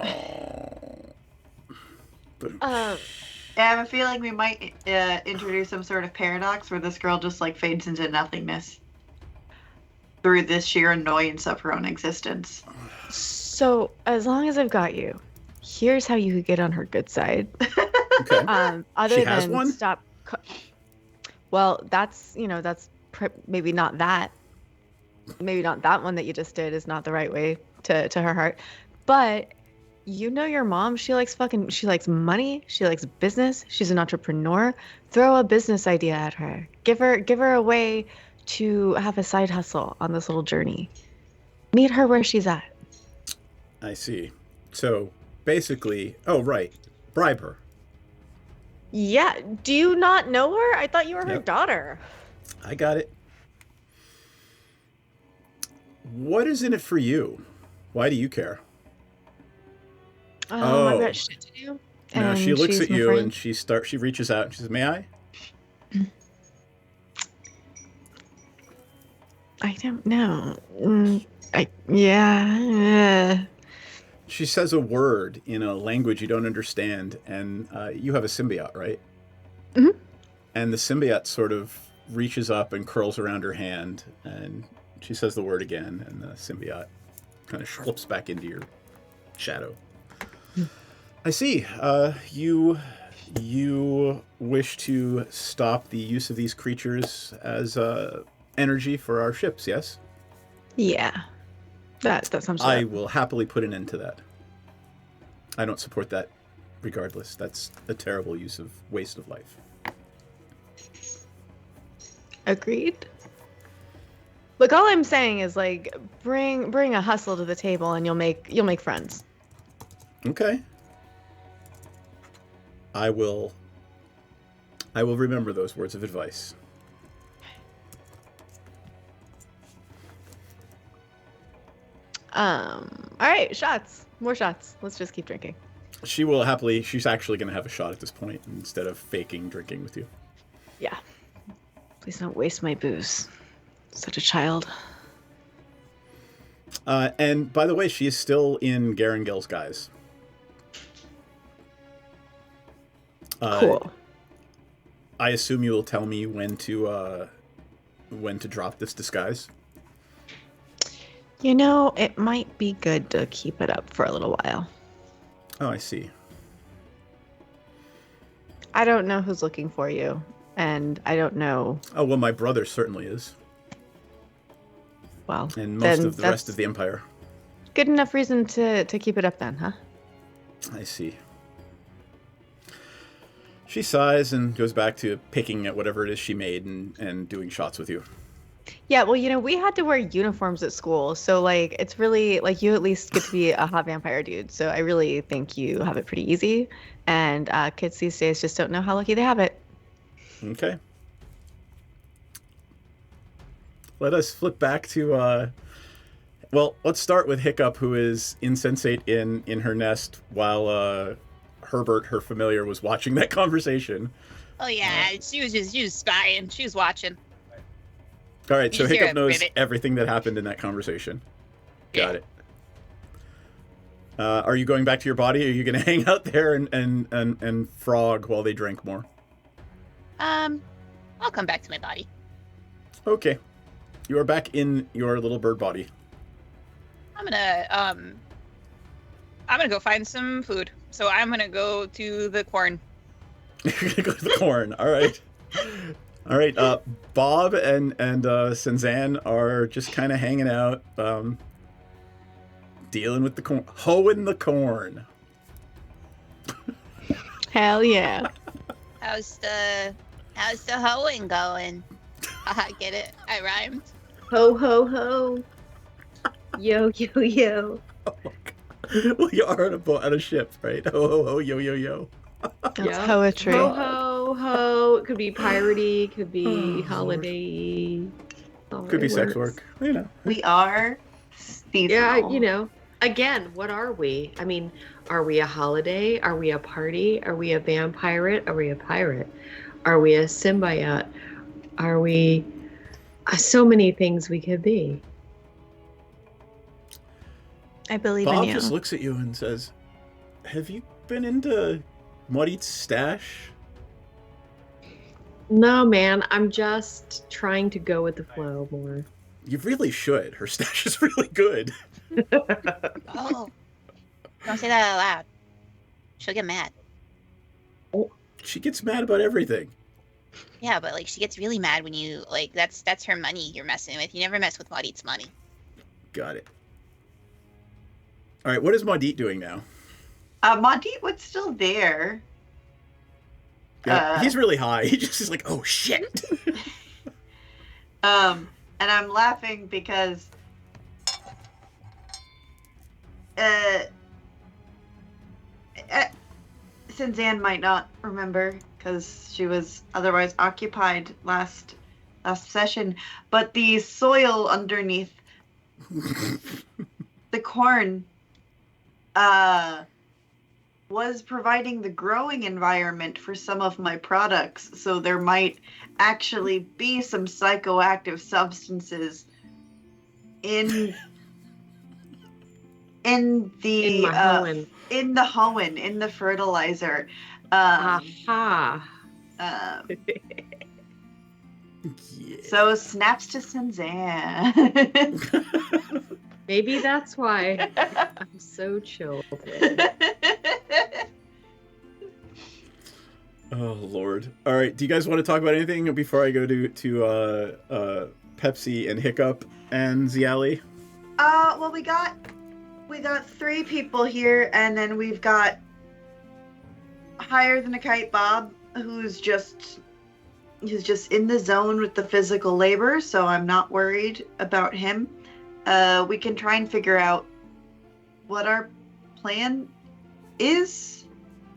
I have a feeling we might introduce some sort of paradox where this girl just like fades into nothingness through this sheer annoyance of her own existence. So as long as I've got you, here's how you could get on her good side. Okay. Other She has than one? stop. Well, maybe not that. Maybe not that one that you just did is not the right way to her heart, but. You know your mom, she likes money, she likes business, she's an entrepreneur. Throw a business idea at her. Give her a way to have a side hustle on this little journey. Meet her where she's at. I see. So basically, bribe her. Yeah, do you not know her? I thought you were her daughter. I got it. What is in it for you? Why do you care? I've got shit to do. No, she looks at you and she reaches out and she says, "May I?" I don't know. Yeah. She says a word in a language you don't understand, and you have a symbiote, right? Mm-hmm. And the symbiote sort of reaches up and curls around her hand, and she says the word again, and the symbiote kind of slips back into your shadow. I see. You wish to stop the use of these creatures as energy for our ships, yes? Yeah. That sounds I right. will happily put an end to that. I don't support that regardless. That's a terrible waste of life. Agreed. Look, all I'm saying is like bring a hustle to the table and you'll make friends. Okay. I will remember those words of advice. All right, shots. More shots. Let's just keep drinking. She's actually going to have a shot at this point instead of faking drinking with you. Yeah. Please don't waste my booze. Such a child. And by the way, she is still in Garangel's guise. Cool. I assume you will tell me when to drop this disguise. You know, it might be good to keep it up for a little while. Oh, I see. I don't know who's looking for you, and I don't know. Oh, well, my brother certainly is. Well, and most of the rest of the Empire. Good enough reason to keep it up then, huh? I see. She sighs and goes back to picking at whatever it is she made and doing shots with you. Yeah, well, you know, we had to wear uniforms at school, so, like, it's really, like, you at least get to be a hot vampire dude, so I really think you have it pretty easy, and kids these days just don't know how lucky they have it. Okay. Let us flip back to, well, let's start with Hiccup, who is insensate in her nest while Herbert, her familiar, was watching that conversation. Oh yeah, she was spying. She was watching. All right, so Hiccup knows minute. everything that happened in that conversation. Got it. Are you going back to your body? Or are you going to hang out there and frog while they drink more? I'll come back to my body. Okay. You are back in your little bird body. I'm gonna go find some food. So I'm gonna go to the corn. You're going to go to the corn. All right. All right, Bob and Senzan are just kind of hanging out, dealing with the corn, hoeing the corn. Hell yeah! How's the hoeing going? I get it. I rhymed. Ho ho ho! Yo yo yo! Oh my God. Well, you are on a ship, right? Ho ho ho! Yo yo yo! That's poetry. Ho ho ho! It could be piratey, could be holiday. Could be sex work. You know. We are seasonal. Yeah, you know. Again, what are we? I mean, are we a holiday? Are we a party? Are we a vampire? Are we a pirate? Are we a symbiote? Are we so many things we could be? I believe Bob in you. just looks at you and says, "Have you been into Maudit's stash?" No, man. I'm just trying to go with the flow more. You really should. Her stash is really good. Oh, don't say that out loud. She'll get mad. She gets mad about everything. Yeah, but like she gets really mad when you like that's her money you're messing with. You never mess with Maudit's money. Got it. All right, what is Maudit doing now? Maudit was still there. Yeah, he's really high. He just is like, oh shit. And I'm laughing because Senzan might not remember because she was otherwise occupied last session, but the soil underneath the corn was providing the growing environment for some of my products, so there might actually be some psychoactive substances in the hoeing, in the fertilizer. Aha. So snaps to Senzan. Maybe that's why I'm so chilled. Oh Lord! All right, do you guys want to talk about anything before I go to Pepsi and Hiccup and Ziali? Well, we got 3 people here, and then we've got Higher Than a Kite Bob, who's just in the zone with the physical labor, so I'm not worried about him. We can try and figure out what our plan is.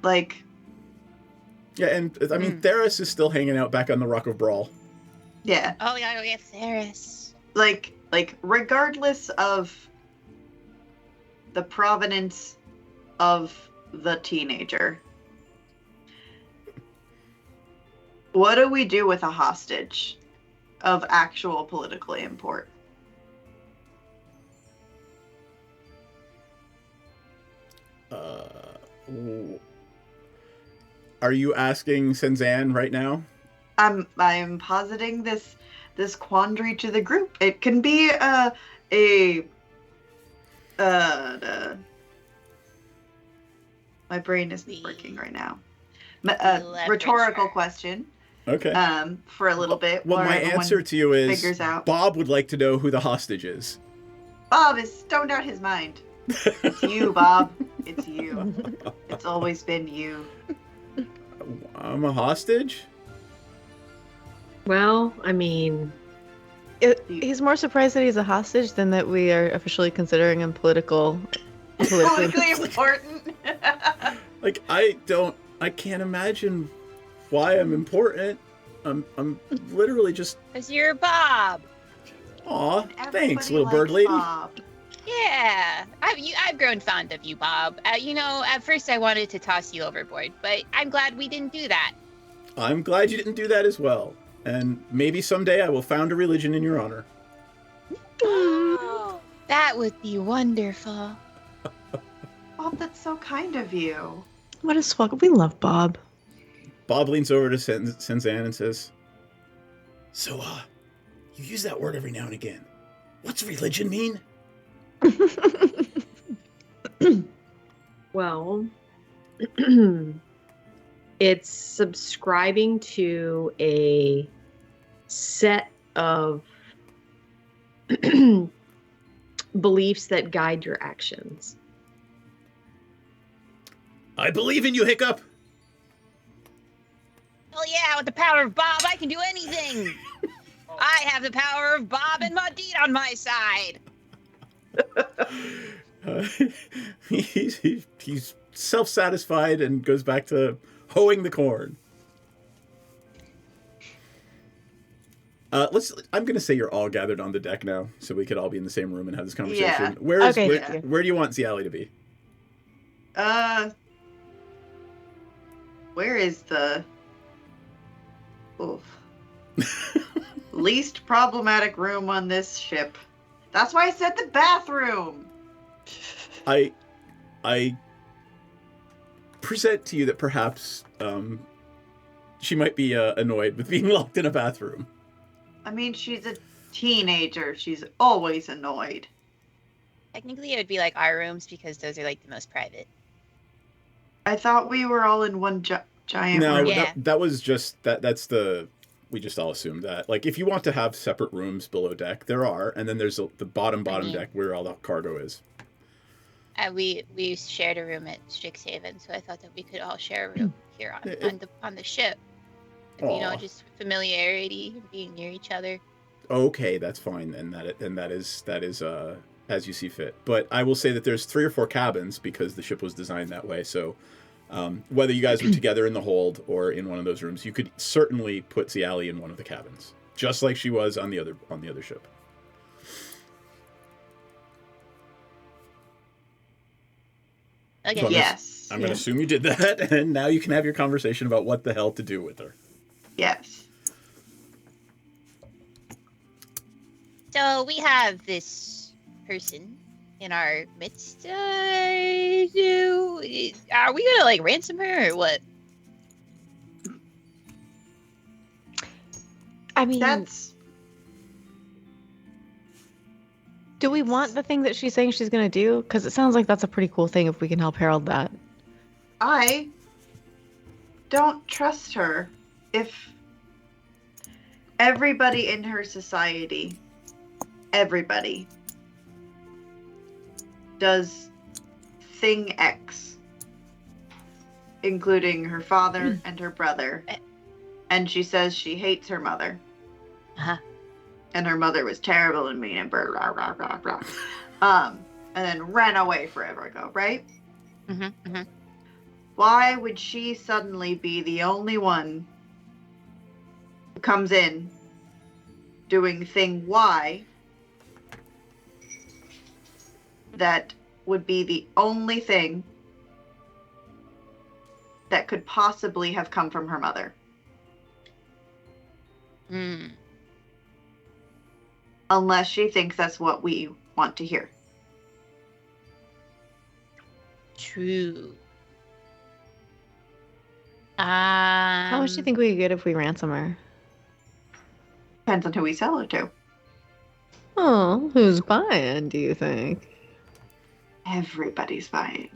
Like, yeah, and I mean, Theris is still hanging out back on the Rock of Brawl. Yeah. Oh yeah, we have Theris. Like regardless of the provenance of the teenager, what do we do with a hostage of actual political import? Are you asking Senzan right now? I'm positing this quandary to the group. It can be a My brain isn't working right now. Rhetorical question. Okay. For a little bit. Well, my answer to you is figures out. Bob would like to know who the hostage is. Bob is stoned out his mind. It's you, Bob. It's you. It's always been you. I'm a hostage? Well, I mean... He's more surprised that he's a hostage than that we are officially considering him politically important. Like, I can't imagine why I'm important. I'm literally just... Because you're Bob. Aw, thanks, little bird lady. Bob. Yeah, I've grown fond of you, Bob. At first I wanted to toss you overboard, but I'm glad we didn't do that. I'm glad you didn't do that as well. And maybe someday I will found a religion in your honor. Oh, that would be wonderful. Bob, that's so kind of you. What a swag. We love Bob. Bob leans over to Senzan and says, So, you use that word every now and again. What's religion mean? Well, it's subscribing to a set of beliefs that guide your actions. I believe in you, Hiccup. Oh yeah, with the power of Bob, I can do anything. I have the power of Bob and Maudit on my side. He's self-satisfied and goes back to hoeing the corn. I'm going to say you're all gathered on the deck now, so we could all be in the same room and have this conversation. Yeah. Where do you want Ziali to be? Where is the least problematic room on this ship? That's why I said the bathroom. I present to you that perhaps she might be annoyed with being locked in a bathroom. I mean, she's a teenager. She's always annoyed. Technically, it would be like our rooms because those are like the most private. I thought we were all in one giant room. Yeah. that was just that's the we just all assumed that. Like, if you want to have separate rooms below deck, there are, and then there's the bottom deck where all the cargo is. We shared a room at Strixhaven, so I thought that we could all share a room here on the ship. Just familiarity, being near each other. Okay, that's fine, and that is as you see fit. But I will say that there's 3 or 4 cabins because the ship was designed that way. So whether you guys were together in the hold or in one of those rooms, you could certainly put Ziali in one of the cabins, just like she was on the other ship. Okay. So Yes. I'm going to assume you did that, and now you can have your conversation about what the hell to do with her. Yes. So we have this person in our midst. Are we gonna ransom her or what? I mean, do we want the thing that she's saying she's going to do? Because it sounds like that's a pretty cool thing if we can help herald that. I don't trust her. If everybody in her society, everybody, does thing X, including her father and her brother, and she says she hates her mother. Uh-huh. And her mother was terrible and mean and blah, blah, blah, blah, blah. And then ran away forever ago, right? Mm-hmm, mm-hmm. Why would she suddenly be the only one who comes in doing thing Y that would be the only thing that could possibly have come from her mother? Hmm. Unless she thinks that's what we want to hear. True. How much do you think we could get if we ransom her? Depends on who we sell it to. Oh, who's buying, do you think? Everybody's fine.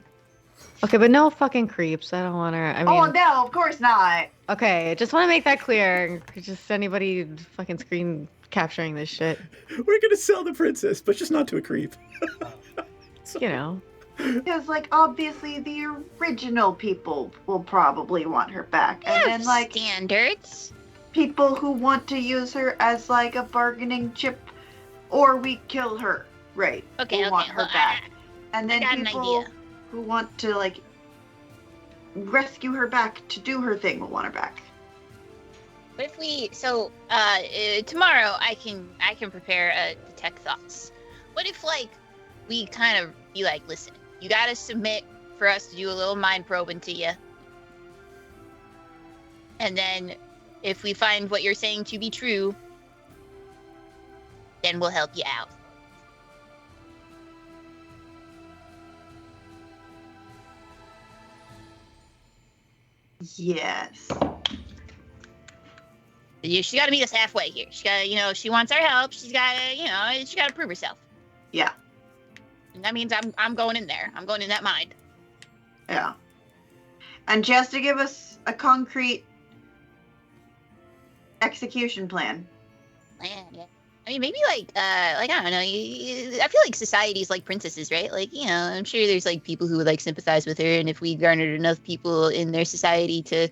Okay, but no fucking creeps. I don't want her. I mean, Oh no, of course not. okay, just want to make that clear. Just anybody fucking screen capturing this shit. We're gonna sell the princess, but just not to a creep. You know. Because, like, obviously the original people will probably want her back. And then, like, standards. People who want to use her as, like, a bargaining chip, or we kill her, right? Okay, want her back. And then I got people an idea. who want to, like, rescue her back to do her thing will want her back. What if we, tomorrow I can prepare detect thoughts. What if, like, we kind of be like, listen, you gotta submit for us to do a little mind probe into you. And then if we find what you're saying to be true, then we'll help you out. Yes. She gotta meet us halfway here. She gotta, she wants our help. She's gotta, she gotta prove herself. Yeah. And that means I'm going in there. I'm going in that mind. Yeah. And she has to give us a concrete execution plan. Yeah. I mean, maybe I don't know. I feel like society's like princesses, right? Like, I'm sure there's like people who would like sympathize with her, and if we garnered enough people in their society to,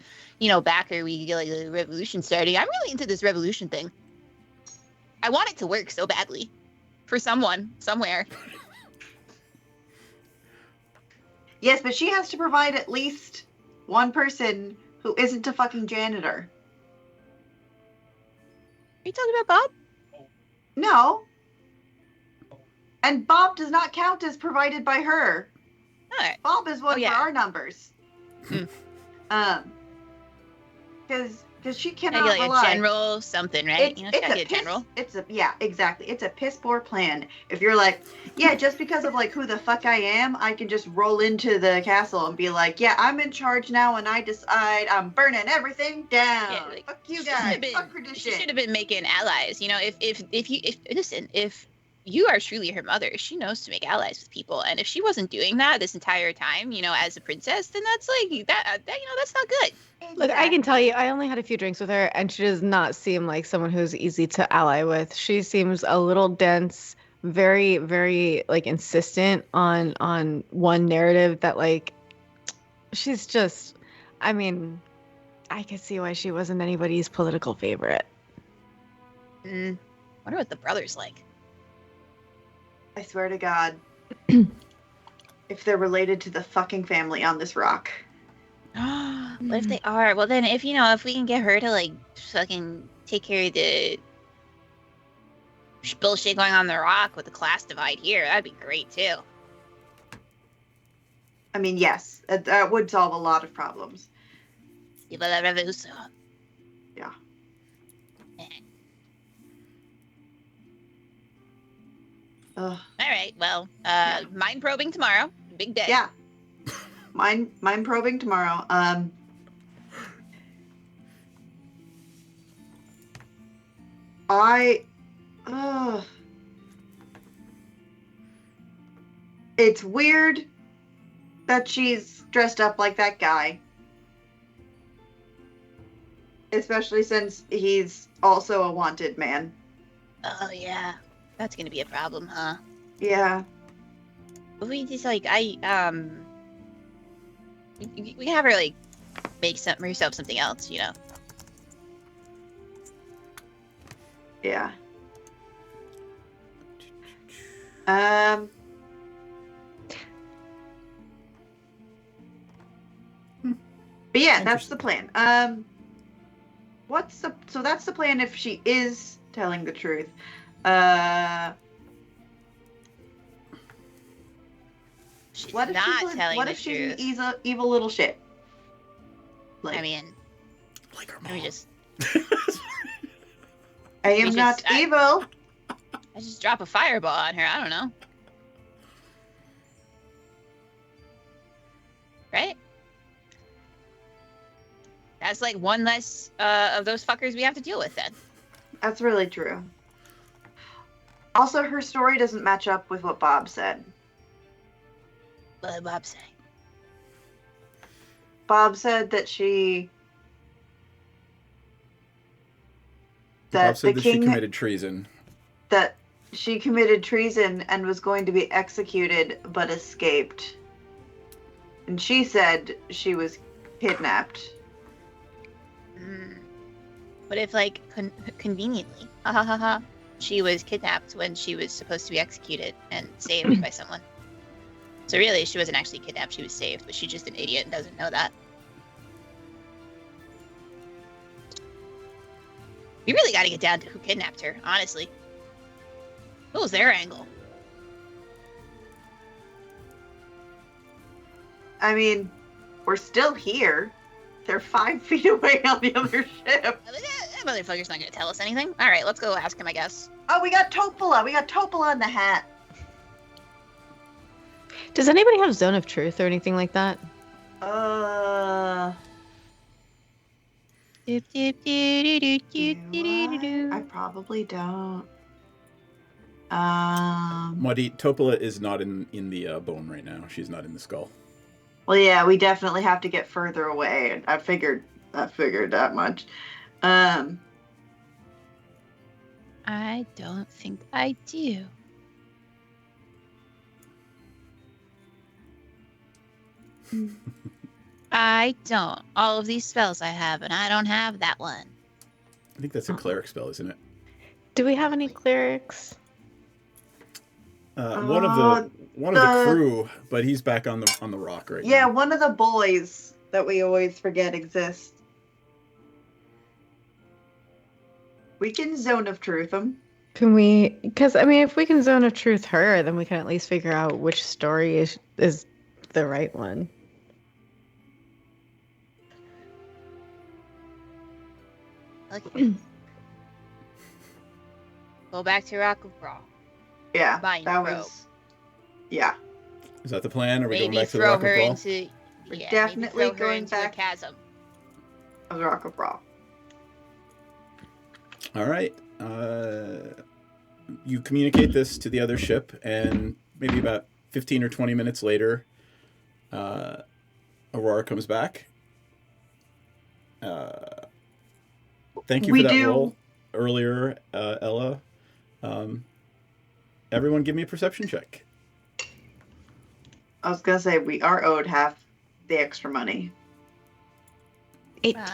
back her, we could get like a revolution starting. I'm really into this revolution thing. I want it to work so badly, for someone somewhere. Yes, but she has to provide at least one person who isn't a fucking janitor. Are you talking about Bob? No. And Bob does not count as provided by her. Right. Bob is one for our numbers. Because she cannot like rely. a general something, right? She gotta get a general. Yeah, exactly. It's a piss poor plan. If you're like, yeah, just because of like who the fuck I am, I can just roll into the castle and be like, yeah, I'm in charge now, and I decide I'm burning everything down. Yeah, like, fuck you guys. Fuck tradition. She should have been making allies. If you are truly her mother, she knows to make allies with people, and if she wasn't doing that this entire time, as a princess, then that's like that's not good. Look, I can tell you, I only had a few drinks with her, and she does not seem like someone who's easy to ally with. She seems a little dense, very, very like insistent on one narrative that like she's just. I mean, I could see why she wasn't anybody's political favorite. Wonder what the brother's like. I swear to God, if they're related to the fucking family on this rock. What if they are? Well, then if we can get her to like fucking take care of the bullshit going on the rock with the class divide here, that'd be great too. I mean, yes, that would solve a lot of problems. Yeah. All right. Well, mind probing tomorrow. Big day. Yeah. Mind probing tomorrow. It's weird that she's dressed up like that guy. Especially since he's also a wanted man. Oh, yeah. That's gonna be a problem, huh? Yeah. But we just we have her like make herself something else, Yeah. But yeah, that's the plan. So that's the plan if she is telling the truth. She's what if she's an evil little shit? Like, I mean, like her mom. Let me just. I am not evil. I just drop a fireball on her. I don't know. Right? That's like one less of those fuckers we have to deal with then. That's really true. Also, her story doesn't match up with what Bob said. What did Bob say? Bob said that she. Bob said the that king she committed treason. that she committed treason and was going to be executed, but escaped. And she said she was kidnapped. What if, like, conveniently, she was kidnapped when she was supposed to be executed and saved by someone? So really, she wasn't actually kidnapped, she was saved, but she's just an idiot and doesn't know that. We really gotta get down to who kidnapped her, honestly. What was their angle? I mean, we're still here. They're 5 feet away on the other ship. That motherfucker's not gonna tell us anything. Alright, let's go ask him, I guess. Oh, we got Topola. We got Topola in the hat. Does anybody have Zone of Truth or anything like that? I probably don't. Muddy, Topola is not in the bone right now. She's not in the skull. Well, yeah, we definitely have to get further away. I figured that much. I don't think I do. I don't. All of these spells I have, and I don't have that one. I think that's a cleric spell, isn't it? Do we have any clerics? One of the crew, but he's back on the rock right now. Yeah, one of the boys that we always forget exists. We can Zone of Truth him. Can we? Because I mean, if we can Zone of Truth her, then we can at least figure out which story is the right one. Okay. Go back to Rock of Brawl. Yeah, Buying that rope. was. Yeah. Is that the plan? Are we Maybe going back to the throw Rock her of Brawl? into. We're Yeah, definitely maybe throw her going into back a chasm. of the Rock of Brawl. All right. You communicate this to the other ship, and maybe about 15 or 20 minutes later, Aurora comes back. Thank you for that roll earlier, Ella. Everyone give me a perception check. I was gonna say we are owed half the extra money. 18.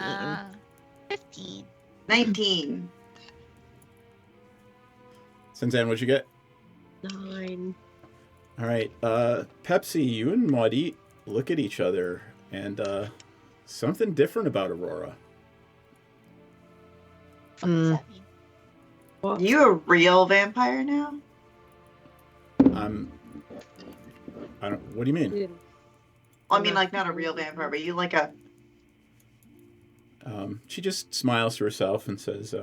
15. 19. Senzan, what'd you get? 9. All right. Pepsi, you and Maudie look at each other, and something different about Aurora. What does that mean? Are you a real vampire now? I don't. What do you mean? I mean, like, not a real vampire, but you like a... She just smiles to herself and says,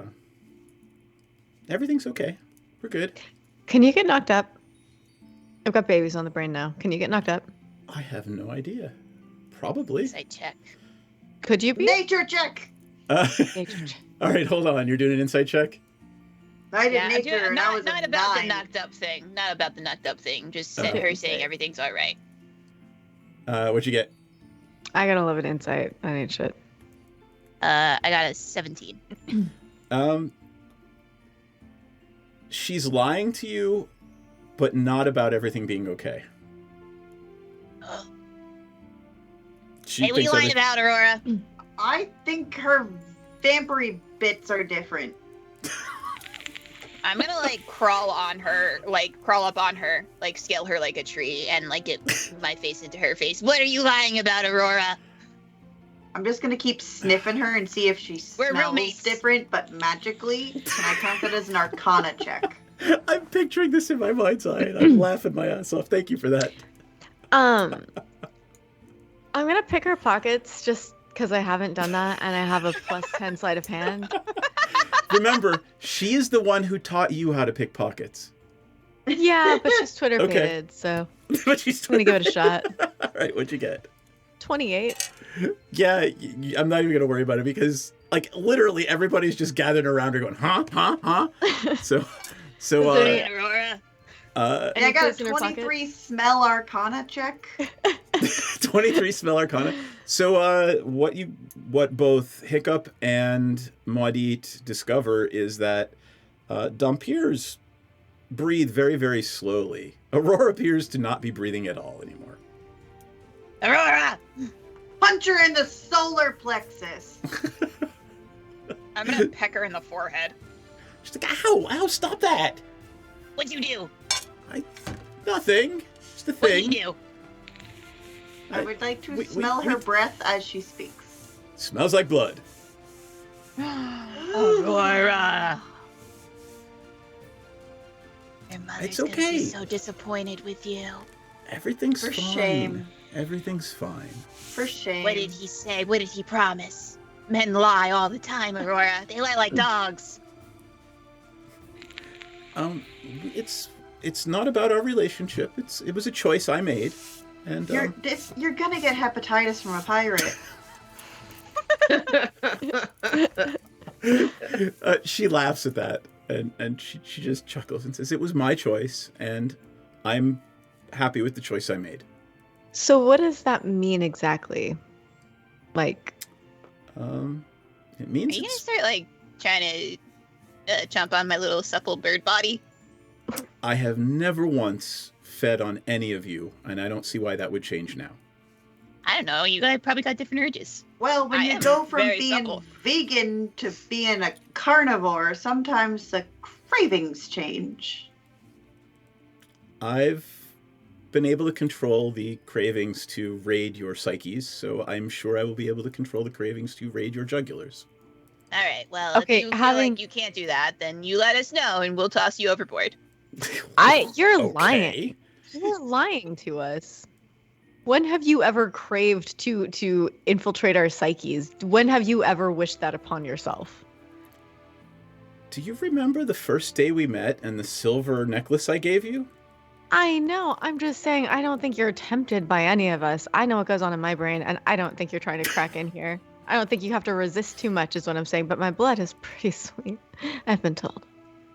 everything's okay. We're good. Can you get knocked up? I've got babies on the brain now. Can you get knocked up? I have no idea. Probably. Insight check. Could you be? Nature check! Nature check. All right, hold on. You're doing an insight check? I did nature, and I was not a about 9. the knocked up thing. Not about the knocked up thing. Just Okay. her saying everything's all right. What'd you get? I got 11 insight. I need shit. I got a 17. She's lying to you, but not about everything being okay. She Hey, what are you thinks lying about, Aurora? I think her vampire bits are different. I'm gonna like crawl up on her, like scale her like a tree, and like get my face into her face. What are you lying about, Aurora? I'm just gonna keep sniffing her and see if she smells roommates. different, but magically. Can I count that as an Arcana check? I'm picturing this in my mind's eye, and I'm laughing my ass off. Thank you for that. I'm gonna pick her pockets just because I haven't done that, and I have a +10 sleight of hand. Remember, she is the one who taught you how to pick pockets. Yeah, but she's Twitter Okay. pated, so But she's I'm gonna give it a shot. All right, what'd you get? 28. Yeah, I'm not even gonna worry about it because, like, literally everybody's just gathered around her, going, "Huh, huh, huh." So, Aurora. And I got a 23 smell arcana check. 23 smell arcana. So what both Hiccup and Maudit discover is that Dampiers breathe very, very slowly. Aurora appears to not be breathing at all anymore. Aurora! Punch her in the solar plexus. I'm gonna peck her in the forehead. She's like, ow, stop that. What'd you do? Nothing. Just a thing. What'd you do? I would like to smell her breath as she speaks. Smells like blood. Aurora! Your mother's It's okay. gonna be so disappointed with you. Everything's For fine. shame. Everything's fine. For shame. What did he say? What did he promise? Men lie all the time, Aurora. They lie like dogs. It's not about our relationship. It was a choice I made, and you're gonna get hepatitis from a pirate. she laughs at that, and she just chuckles and says, "It was my choice, and I'm happy with the choice I made." So what does that mean exactly? Like, it means Are you gonna start like trying to jump on my little supple bird body? I have never once fed on any of you, and I don't see why that would change now. I don't know. You guys probably got different urges. Well, when you go from being vegan to being a carnivore, sometimes the cravings change. I've been able to control the cravings to raid your psyches, so I'm sure I will be able to control the cravings to raid your jugulars. All right. Well, if you feel like you can't do that, then you let us know, and we'll toss you overboard. You're lying. You're lying to us. When have you ever craved to infiltrate our psyches? When have you ever wished that upon yourself? Do you remember the first day we met and the silver necklace I gave you? I know. I'm just saying, I don't think you're tempted by any of us. I know what goes on in my brain, and I don't think you're trying to crack in here. I don't think you have to resist too much, is what I'm saying. But my blood is pretty sweet. I've been told.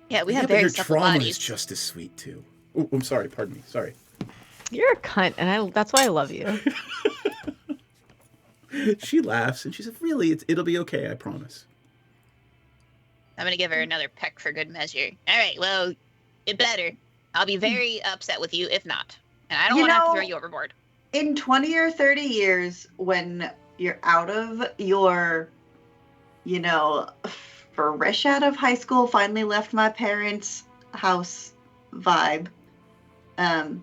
Yeah, we Yeah, have but very your supple trauma bodies. is just as sweet too. Oh, I'm sorry. Pardon me. Sorry. You're a cunt, and that's why I love you. She laughs and she says, "Really, it'll be okay. I promise." I'm gonna give her another peck for good measure. All right. Well, it better. I'll be very upset with you if not, and I don't want to have to throw you overboard. In 20 or 30 years, when you're out of your, fresh out of high school, finally left my parents' house vibe, I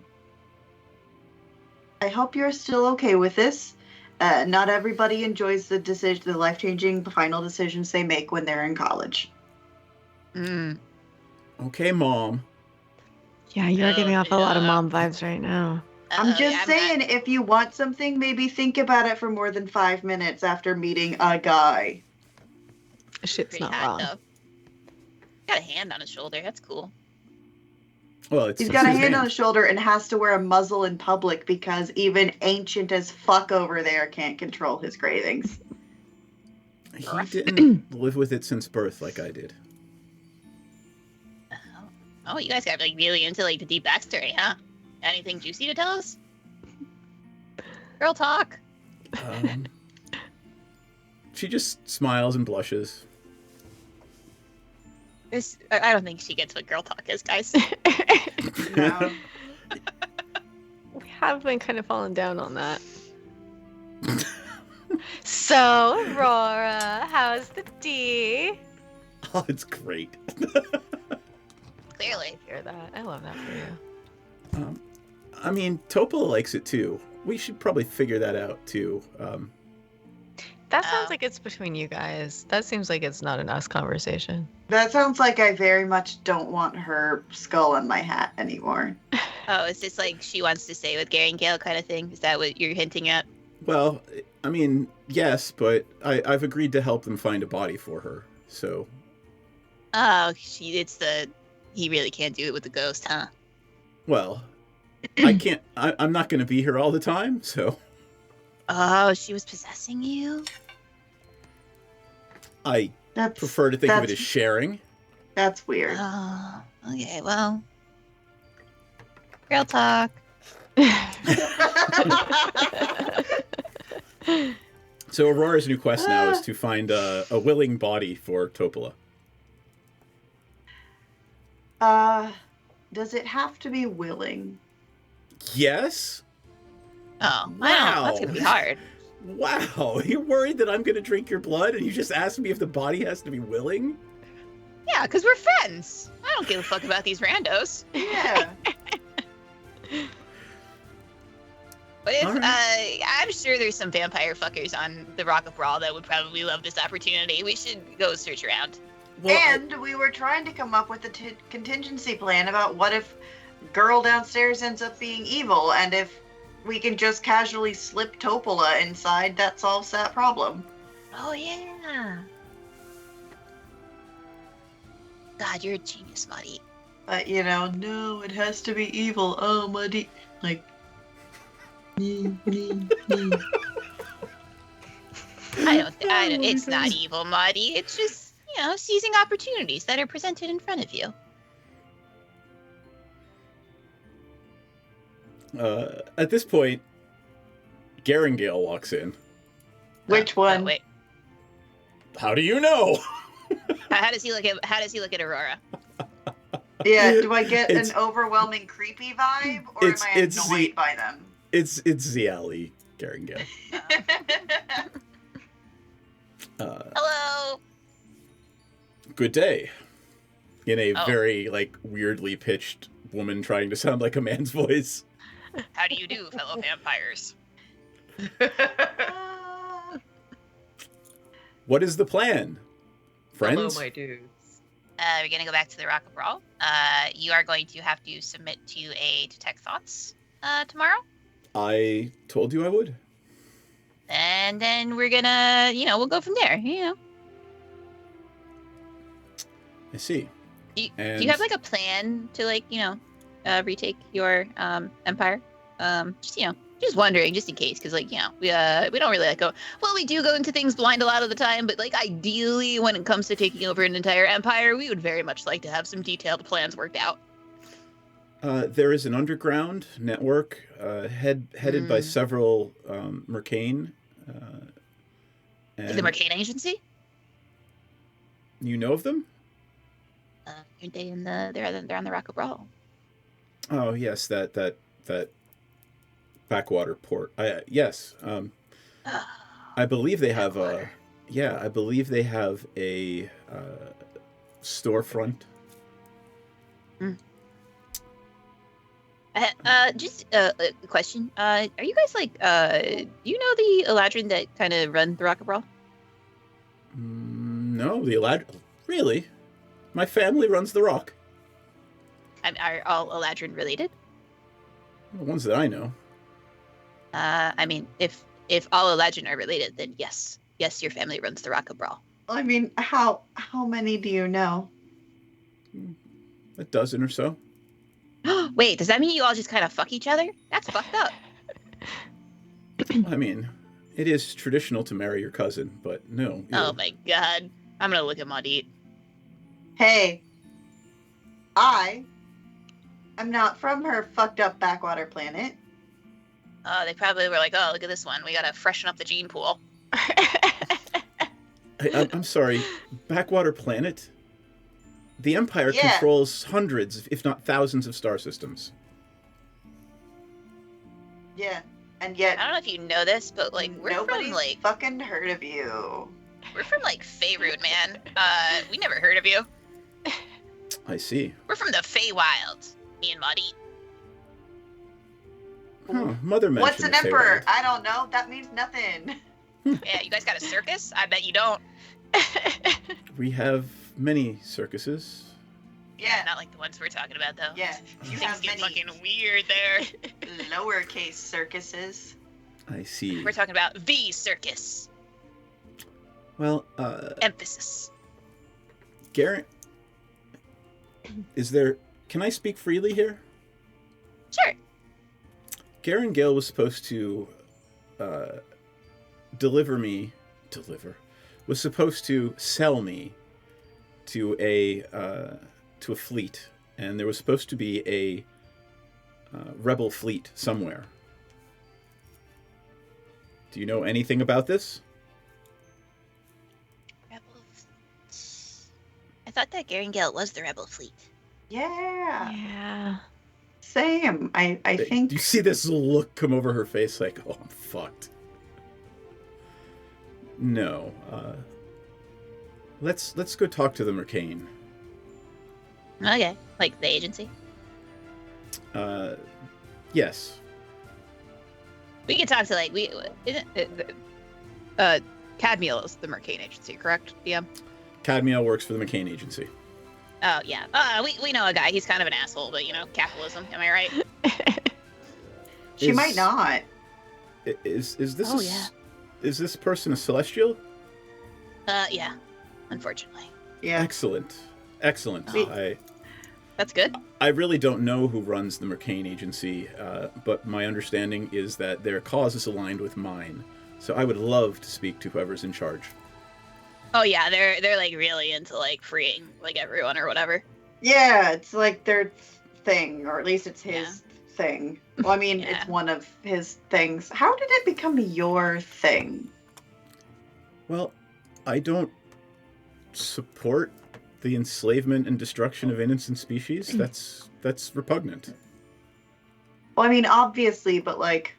hope you're still okay with this. Not everybody enjoys the life-changing final decisions they make when they're in college. Okay, Mom. Yeah, you're giving off a lot of mom vibes right now. I'm just saying, if you want something, maybe think about it for more than 5 minutes after meeting a guy. Shit's not hot, wrong. though. Got a hand on his shoulder. That's cool. Well, He's got a hand on his shoulder and has to wear a muzzle in public because even ancient as fuck over there can't control his cravings. He didn't live with it since birth like I did. Oh, you guys got really into the deep backstory, huh? Anything juicy to tell us? Girl talk. She just smiles and blushes. I don't think she gets what girl talk is, guys. No. We have been kind of falling down on that. So, Aurora, how's the D? Oh, it's great. Clearly. I hear that. I love that for you. I mean, Topola likes it too. We should probably figure that out too. That sounds like it's between you guys. That seems like it's not an us conversation. That sounds like I very much don't want her skull on my hat anymore. Oh, is this like she wants to stay with Gary and Gale kind of thing? Is that what you're hinting at? Well, I mean, yes, but I've agreed to help them find a body for her. So. Oh, he really can't do it with the ghost, huh? Well, I can't. I'm not going to be here all the time, so. Oh, she was possessing you? I prefer to think of it as sharing. That's weird. Oh, okay, well. Girl talk. So Aurora's new quest now is to find a willing body for Topola. Does it have to be willing? Yes? Oh, Wow. That's gonna be hard. Wow, you're worried that I'm going to drink your blood and you just asked me if the body has to be willing? Yeah, because we're friends. I don't give a fuck about these randos. Yeah. But if, Alright. I'm sure there's some vampire fuckers on the Rock of Brawl that would probably love this opportunity. We should go search around. Well, And we were trying to come up with a contingency plan about what if girl downstairs ends up being evil, and if we can just casually slip Topola inside, that solves that problem. Oh, yeah. God, you're a genius, Muddy. But, no, it has to be evil. Oh, Muddy. Like, I don't, it's not evil, Muddy. It's just, seizing opportunities that are presented in front of you. At this point, Garangale walks in. Which one? Oh, wait. How do you know? How does he look at Aurora? Yeah, do I get It's- an overwhelming creepy vibe, or am I annoyed by them? It's Ziali, Garangale. Hello. Good day. In a Oh. very, weirdly pitched woman trying to sound like a man's voice. How do you do, fellow vampires? What is the plan, friends? Hello, my dudes. We're gonna go back to the Rock of Brawl. You are going to have to submit to a Detect Thoughts tomorrow. I told you I would. And then we're gonna, we'll go from there, I see. Do you have, a plan to, retake your empire? Just wondering, just in case, because, we don't really, go... Well, we do go into things blind a lot of the time, but, ideally, when it comes to taking over an entire empire, we would very much like to have some detailed plans worked out. There is an underground network headed by several Mercane. The Mercane Agency? You know of them? Aren't they they're on the Rock of Brawl? Oh yes, that backwater port. Yes. I believe they have a storefront. Just a question. Are you guys do you know the Eladrin that kind of run the Rock of Brawl? No, the Eladrin. Really? My family runs the Rock. Are all Eladrin related? The ones that I know. If all Eladrin are related, then yes, your family runs the Rock of Brawl. I mean, how many do you know? A dozen or so. Wait, does that mean you all just kind of fuck each other? That's fucked up. I mean, it is traditional to marry your cousin, but no. Oh my god. I'm gonna look at Maudit. Hey, I am not from her fucked up backwater planet. They probably were like, oh, look at this one. We gotta freshen up the gene pool. I'm sorry, backwater planet? The Empire Yeah. controls hundreds, if not thousands, of star systems. Yeah, and yet I don't know if you know this, but we're nobody's from fucking heard of you. we're from Feyrude, man. We never heard of you. I see. We're from the Feywild. Me and Maudit. Huh, Mother mentioned What's an the emperor? Feywild. I don't know. That means nothing. Yeah, you guys got a circus? I bet you don't. We have many circuses. Yeah, Not like the ones we're talking about, though. yeah. You Things have get many fucking weird there. lowercase circuses. I see. We're talking about the circus. Well, Emphasis. Garrett, can I speak freely here? Sure. Garen Gale was supposed to was supposed to sell me to a fleet, and there was supposed to be rebel fleet somewhere. Do you know anything about this? I thought that Garingale was the rebel fleet. Yeah. Yeah. Same. I think. Do you see this look come over her face like, oh, I'm fucked? No. Let's go talk to the Mercane. Okay, like the agency. Yes. We can talk to like Cadmiel is the Mercane agency, correct? DM. Cadmiel works for the McCain agency. Oh yeah. We know a guy. He's kind of an asshole, but you know, capitalism. Am I right? She might not. Is this? Oh yeah. Is this person a celestial? Yeah. Unfortunately. Yeah. Excellent. That's good. I really don't know who runs the McCain agency, but my understanding is that their cause is aligned with mine. So I would love to speak to whoever's in charge. Oh yeah, they're like really into like freeing like everyone or whatever. Yeah, it's like their thing, or at least it's his thing. Well, I mean, it's one of his things. How did it become your thing? Well, I don't support the enslavement and destruction of innocent species. That's repugnant. Well, I mean, obviously, but like,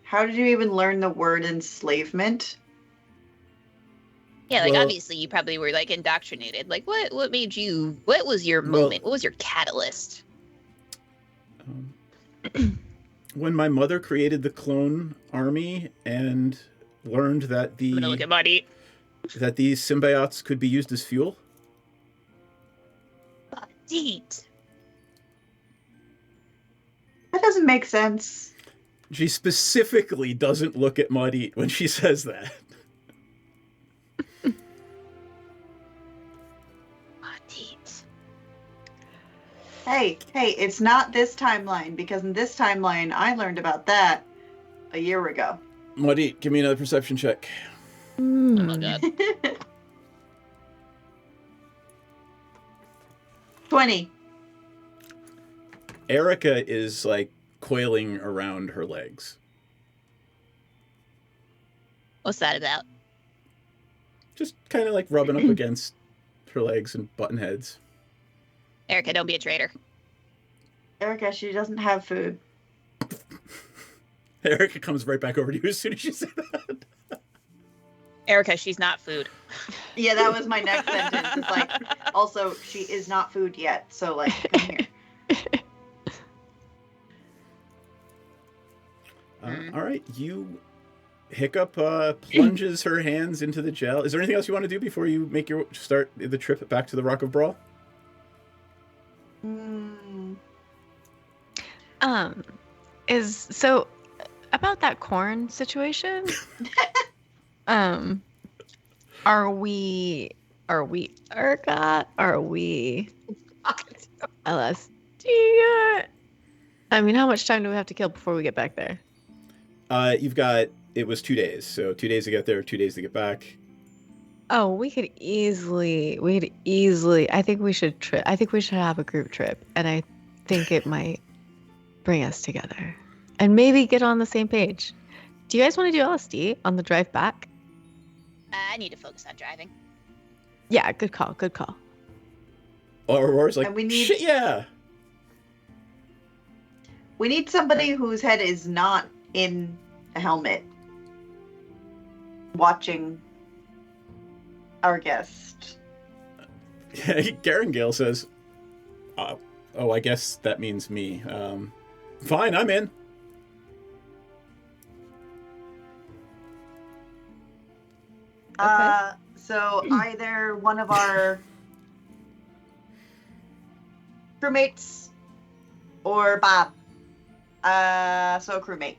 how did you even learn the word enslavement? Yeah, like Well, obviously you probably were like indoctrinated. Like what made you? What was your moment? What was your catalyst? When my mother created the clone army and learned that I'm gonna look at Buddy. that these symbiotes could be used as fuel. Deet. That doesn't make sense. She specifically doesn't look at Muddy when she says that. Hey, it's not this timeline, because in this timeline, I learned about that a year ago. Muddy, give me another perception check. Oh my god. 20. Erica is like coiling around her legs. What's that about? Just kind of like rubbing up against her legs and button heads. Erica, don't be a traitor. Erica, she doesn't have food. Erica comes right back over to you as soon as you say that. Erica, she's not food. Yeah, that was my next sentence. It's like, also, she is not food yet, so like, come here. All right, you... Hiccup plunges her hands into the gel. Is there anything else you want to do before you make your start the trip back to the Rock of Brawl? So about that corn situation. Are we ERGOT? Are we LSD? I mean, how much time do we have to kill before we get back there? You've got, it was 2 days, so 2 days to get there, 2 days to get back. Oh, we could easily, I think we should have a group trip, and I think it might bring us together. And maybe get on the same page. Do you guys want to do LSD on the drive back? I need to focus on driving. Yeah, good call. Aurora's like, And we need- shit, yeah! We need somebody whose head is not in a helmet watching our guest. Garingale says, oh, I guess that means me. Fine, I'm in. So either one of our crewmates or Bob. So crewmate.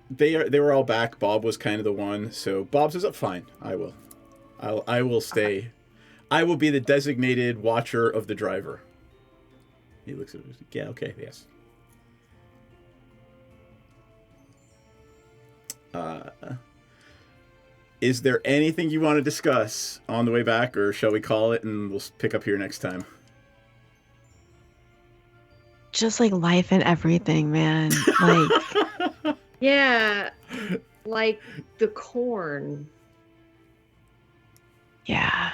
They were all back. Bob was kind of the one, so Bob says, fine, I will stay. Okay. I will be the designated watcher of the driver. He looks at it. Yeah, okay, yes. Is there anything you want to discuss on the way back, or shall we call it and we'll pick up here next time? just like life and everything, man. Like, Yeah, like the corn. yeah.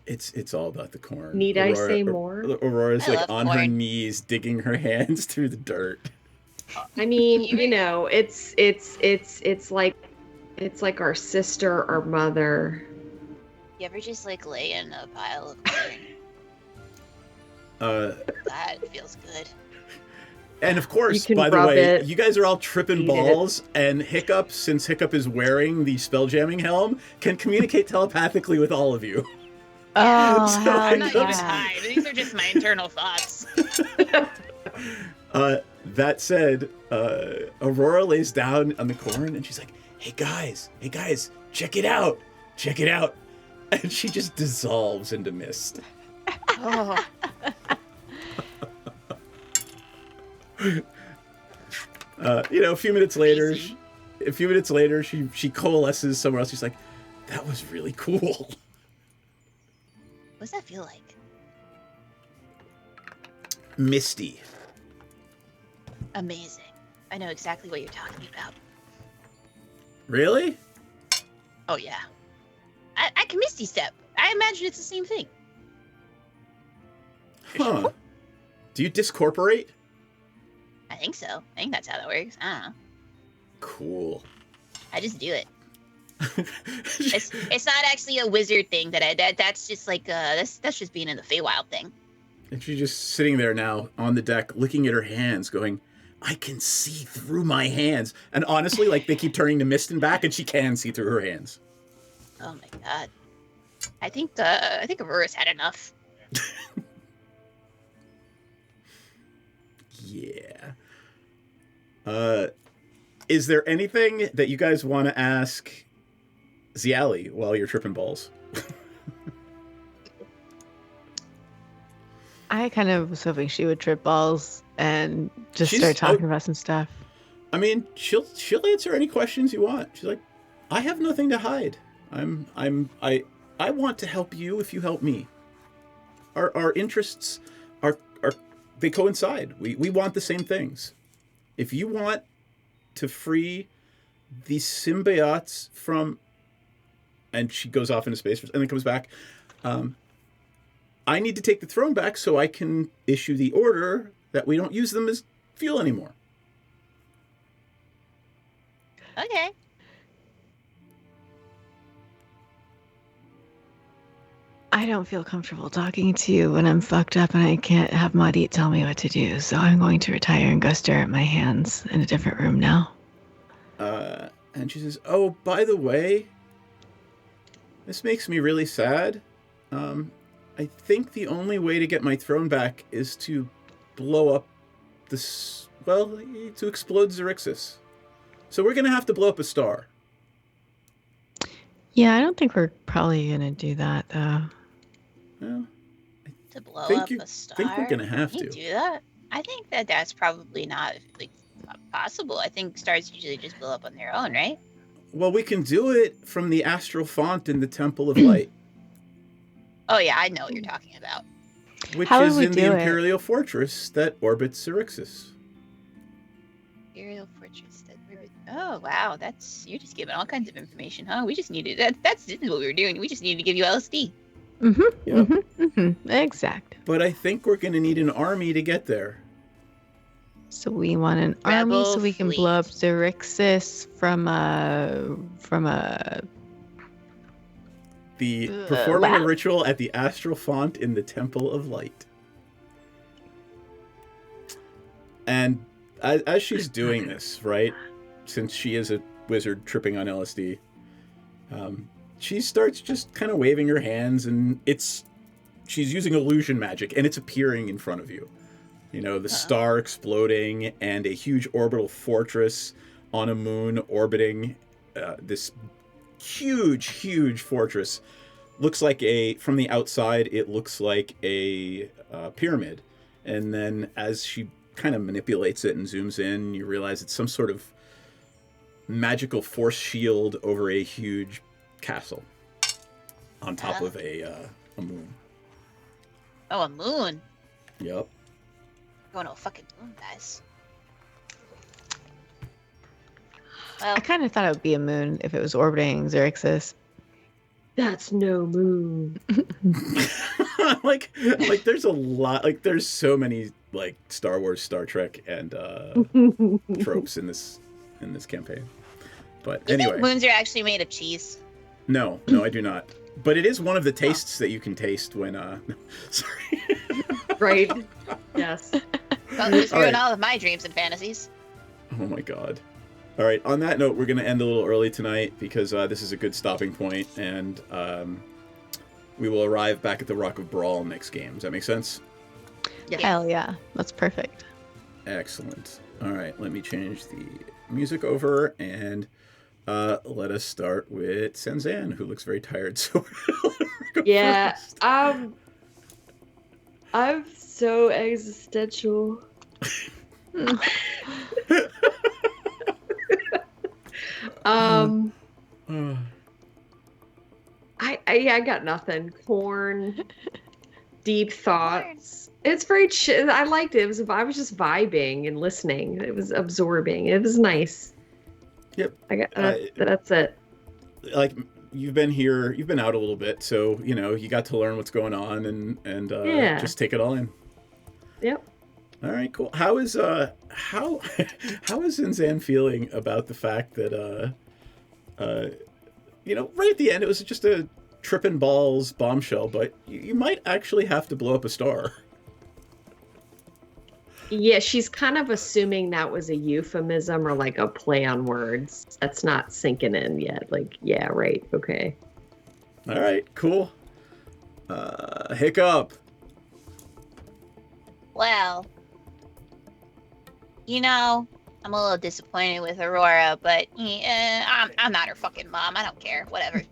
It's all about the corn. Need I say more? Aurora's I like love on her corn. knees, digging her hands through the dirt. I mean, you know, it's like our sister or mother. You ever just like lay in a pile of corn? That feels good. And of course, can by the rub way, it, you guys are all tripping eat balls, and Hiccup, since Hiccup is wearing the spelljamming helm, can communicate telepathically with all of you. Oh, So hell I'm not even yeah. high. These are just my internal thoughts. That said, Aurora lays down on the corn, and she's like, hey guys, check it out. And she just dissolves into mist. Oh. A few minutes later, she coalesces somewhere else. She's like, that was really cool. What's that feel like? Misty. Amazing. I know exactly what you're talking about. Really? Oh yeah. I can Misty Step. I imagine it's the same thing. Huh. Do you discorporate? I think so. I think that's how that works. I don't know. Cool. I just do it. It's not actually a wizard thing that's just like that's just being in the Feywild thing. And she's just sitting there now on the deck, looking at her hands, going, I can see through my hands. And honestly, like, they keep turning to mist and back, and she can see through her hands. Oh my god. I think Aurora's had enough. Yeah. Is there anything that you guys want to ask Ziali while you're tripping balls? I kind of was hoping she would trip balls and just start talking about some stuff. I mean, she'll answer any questions you want. She's like, I have nothing to hide. I want to help you if you help me. Our interests are they coincide. We want the same things. If you want to free the symbiotes from, and she goes off into space and then comes back. I need to take the throne back so I can issue the order that we don't use them as fuel anymore. Okay. I don't feel comfortable talking to you when I'm fucked up and I can't have Maudit tell me what to do, so I'm going to retire and go stare at my hands in a different room now. And she says, oh, by the way, this makes me really sad. I think the only way to get my throne back is to blow up this, to explode Xaryxis. So we're going to have to blow up a star. Yeah, I don't think we're probably going to do that, though. Well, To blow up a star? I think we're going to have Can you to. do that? I think that's probably not possible. I think stars usually just blow up on their own, right? Well, we can do it from the astral font in the Temple of Light. Oh yeah, I know what you're talking about. Which How would is we in the do it? Imperial Fortress that orbits Xaryxis. Imperial Fortress. Oh wow, you're just giving all kinds of information, huh? We just needed this is what we were doing. We just needed to give you LSD. Exact. But I think we're going to need an army to get there. So we want an army so we can blow up Xaryxis from performing a lab? ritual at the astral font in the Temple of Light. And as she's doing this, right, since she is a wizard tripping on LSD, she starts just kind of waving her hands, and she's using illusion magic, and it's appearing in front of you. You know, the star exploding and a huge orbital fortress on a moon orbiting this huge fortress. Looks like from the outside, it looks like a pyramid. And then as she kind of manipulates it and zooms in, you realize it's some sort of magical force shield over a huge castle on top of a moon. Oh, a moon. Yep. going to a fucking moon, guys. Well, I kind of thought it would be a moon if it was orbiting Xaryxis. That's no moon. like there's a lot, like there's so many like Star Wars, Star Trek, and tropes in this campaign. But you anyway, think moons are actually made of cheese? no, I do not. But it is one of the tastes that you can taste when sorry. Right. Yes. Well, it's ruined all of my dreams and fantasies. Oh my god. All right, on that note, we're going to end a little early tonight because this is a good stopping point, and we will arrive back at the Rock of Brawl next game. Does that make sense? Yes. Hell yeah. That's perfect. Excellent. All right, let me change the music over, and let us start with Senzan, who looks very tired. So yeah, I'm so existential. I got nothing. Corn, deep thoughts. It's very chill. I liked it. I was just vibing and listening. It was absorbing. It was nice. Yep. That's it. Like, you've been here, you've been out a little bit, so you got to learn what's going on and just take it all in. Yep. All right, cool. How is Zinzan feeling about the fact that right at the end it was just a tripping balls bombshell, but you might actually have to blow up a star. Yeah, she's kind of assuming that was a euphemism or like a play on words. That's not sinking in yet. Like, yeah, right, okay. All right, cool. Hiccup. Well, I'm a little disappointed with Aurora, but I'm not her fucking mom. I don't care. Whatever.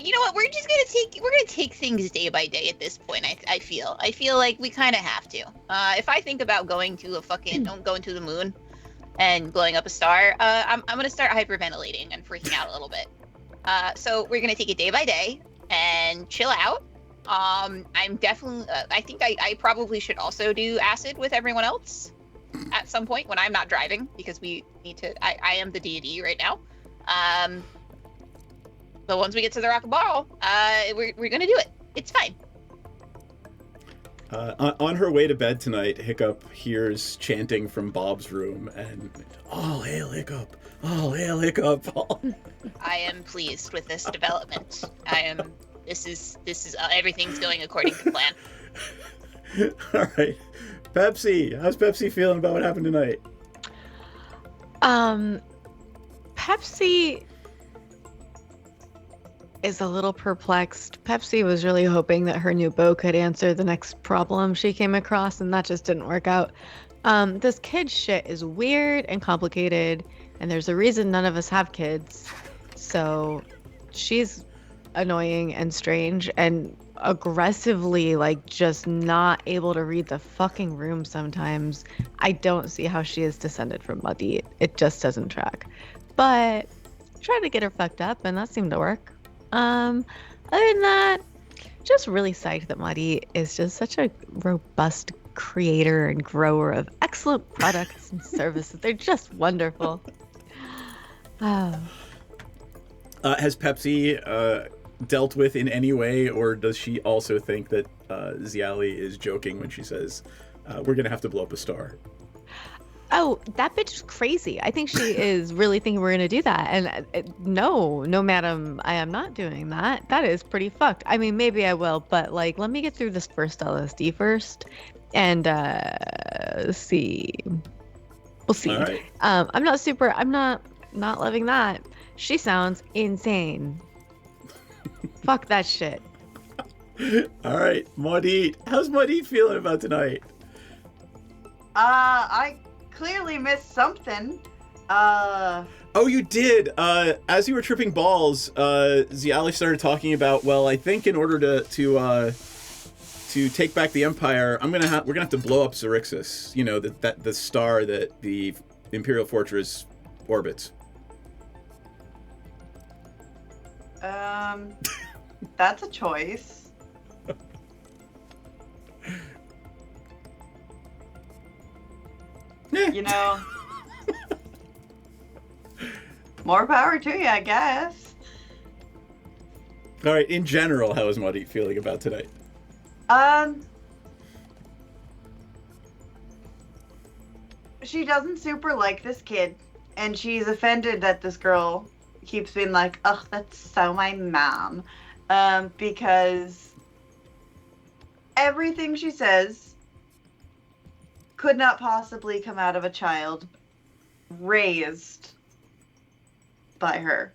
You know what? We're gonna take things day by day at this point. I feel like we kind of have to. If I think about going to the moon and blowing up a star, I'm gonna start hyperventilating and freaking out a little bit. So we're gonna take it day by day and chill out. I'm definitely. I think I probably should also do acid with everyone else at some point when I'm not driving, because we need to. I am the deity right now. But once we get to the Rock of Brawl, we're gonna do it. It's fine. On her way to bed tonight, Hiccup hears chanting from Bob's room, and all hail Hiccup! All hail Hiccup! I am pleased with this development. This is everything's going according to plan. All right, Pepsi. How's Pepsi feeling about what happened tonight? Pepsi is a little perplexed. Pepsi was really hoping that her new bow could answer the next problem she came across, and that just didn't work out. This kid shit is weird and complicated, and there's a reason none of us have kids. So she's annoying and strange and aggressively just not able to read the fucking room sometimes. I don't see how she is descended from Muddy. It just doesn't track. But I tried to get her fucked up, and that seemed to work. Other than that, just really psyched that Muddy is just such a robust creator and grower of excellent products and services. They're just wonderful. Has Pepsi dealt with in any way, or does she also think that Xiali is joking when she says, we're going to have to blow up a star? Oh, that bitch is crazy. I think she is really thinking we're going to do that. And no, madam, I am not doing that. That is pretty fucked. I mean, maybe I will, but let me get through this first LSD first and see. We'll see. All right. I'm not loving that. She sounds insane. Fuck that shit. All right, Maudit. How's Maudit feeling about tonight? I clearly missed something. Oh, you did. As you were tripping balls, Xiali started talking about, well, I think in order to take back the Empire, we're gonna have to blow up Xaryxis. You know, that the star that the Imperial Fortress orbits. That's a choice. You know. More power to you, I guess. All right, in general, how is Muddy feeling about tonight? She doesn't super like this kid, and she's offended that this girl keeps being like, "Ugh, that's so my mom," because everything she says could not possibly come out of a child raised by her.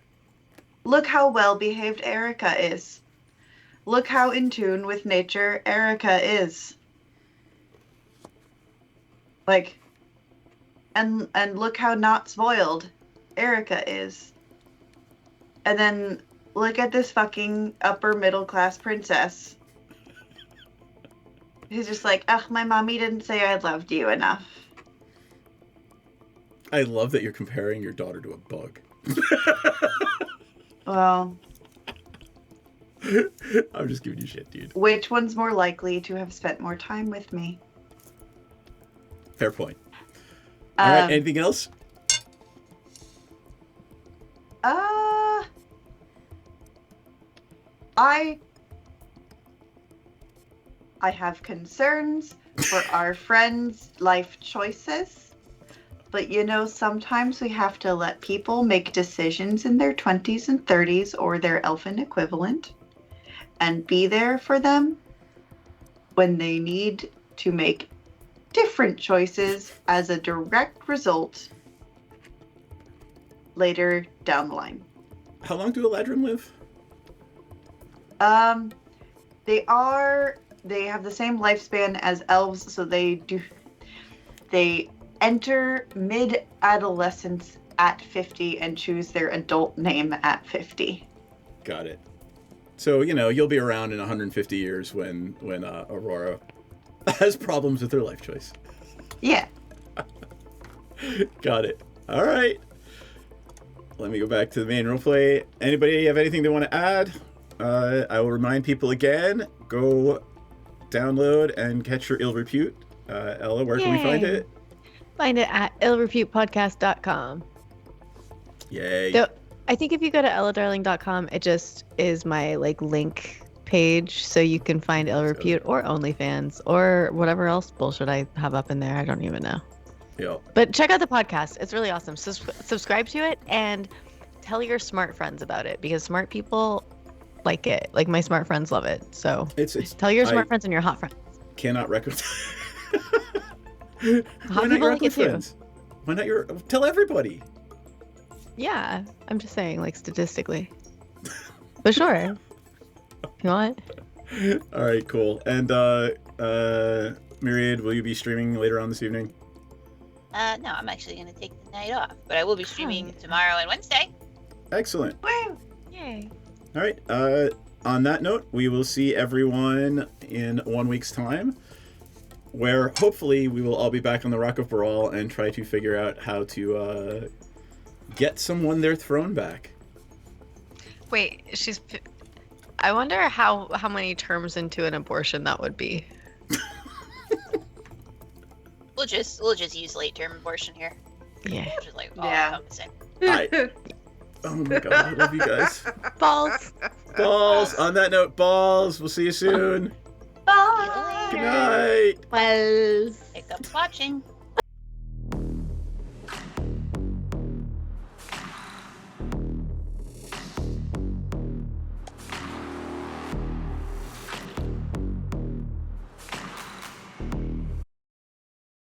Look how well behaved Erica is. Look how in tune with nature Erica is. Like, and look how not spoiled Erica is. And then look at this fucking upper middle class princess who's just like, ugh, my mommy didn't say I loved you enough. I love that you're comparing your daughter to a bug. Well, I'm just giving you shit, dude. which one's more likely to have spent more time with me? Fair point. All right, anything else? I have concerns for our friends' life choices, but you know, sometimes we have to let people make decisions in their 20s and 30s or their elfin equivalent and be there for them when they need to make different choices as a direct result later down the line. How long do Eladrin live? They have the same lifespan as elves, so they enter mid-adolescence at 50 and choose their adult name at 50. Got it. So, you know, you'll be around in 150 years when Aurora has problems with her life choice. Yeah. Got it. All right. Let me go back to the main roleplay. Anybody have anything they want to add? I will remind people again, go download and catch your ill repute. Ella, where can we find it? Find it at illreputepodcast.com. Yay. So, I think if you go to elladarling.com, it just is my link page, so you can find ill repute or OnlyFans or whatever else bullshit I have up in there. I don't even know. Yeah. But check out the podcast. It's really awesome. Subscribe to it and tell your smart friends about it, because smart people like it. Like, my smart friends love it. So tell your smart friends and your hot friends. Cannot recommend. Hot people like it too. Why not tell everybody? Yeah, I'm just saying, statistically. But sure. If you want. All right, cool. And Myriad, will you be streaming later on this evening? No, I'm actually going to take the night off, but I will be streaming tomorrow and Wednesday. Excellent. Woo! Yay. All right. On that note, we will see everyone in 1 week's time, where hopefully we will all be back on the Rock of Baral and try to figure out how to get someone their throne back. Wait, I wonder how many terms into an abortion that would be. We'll just use late term abortion here. Yeah. Which is all I'm saying. Oh my god, I love you guys. Balls. Balls. On that note, balls. We'll see you soon. Bye. Good night. Balls. Pick up watching.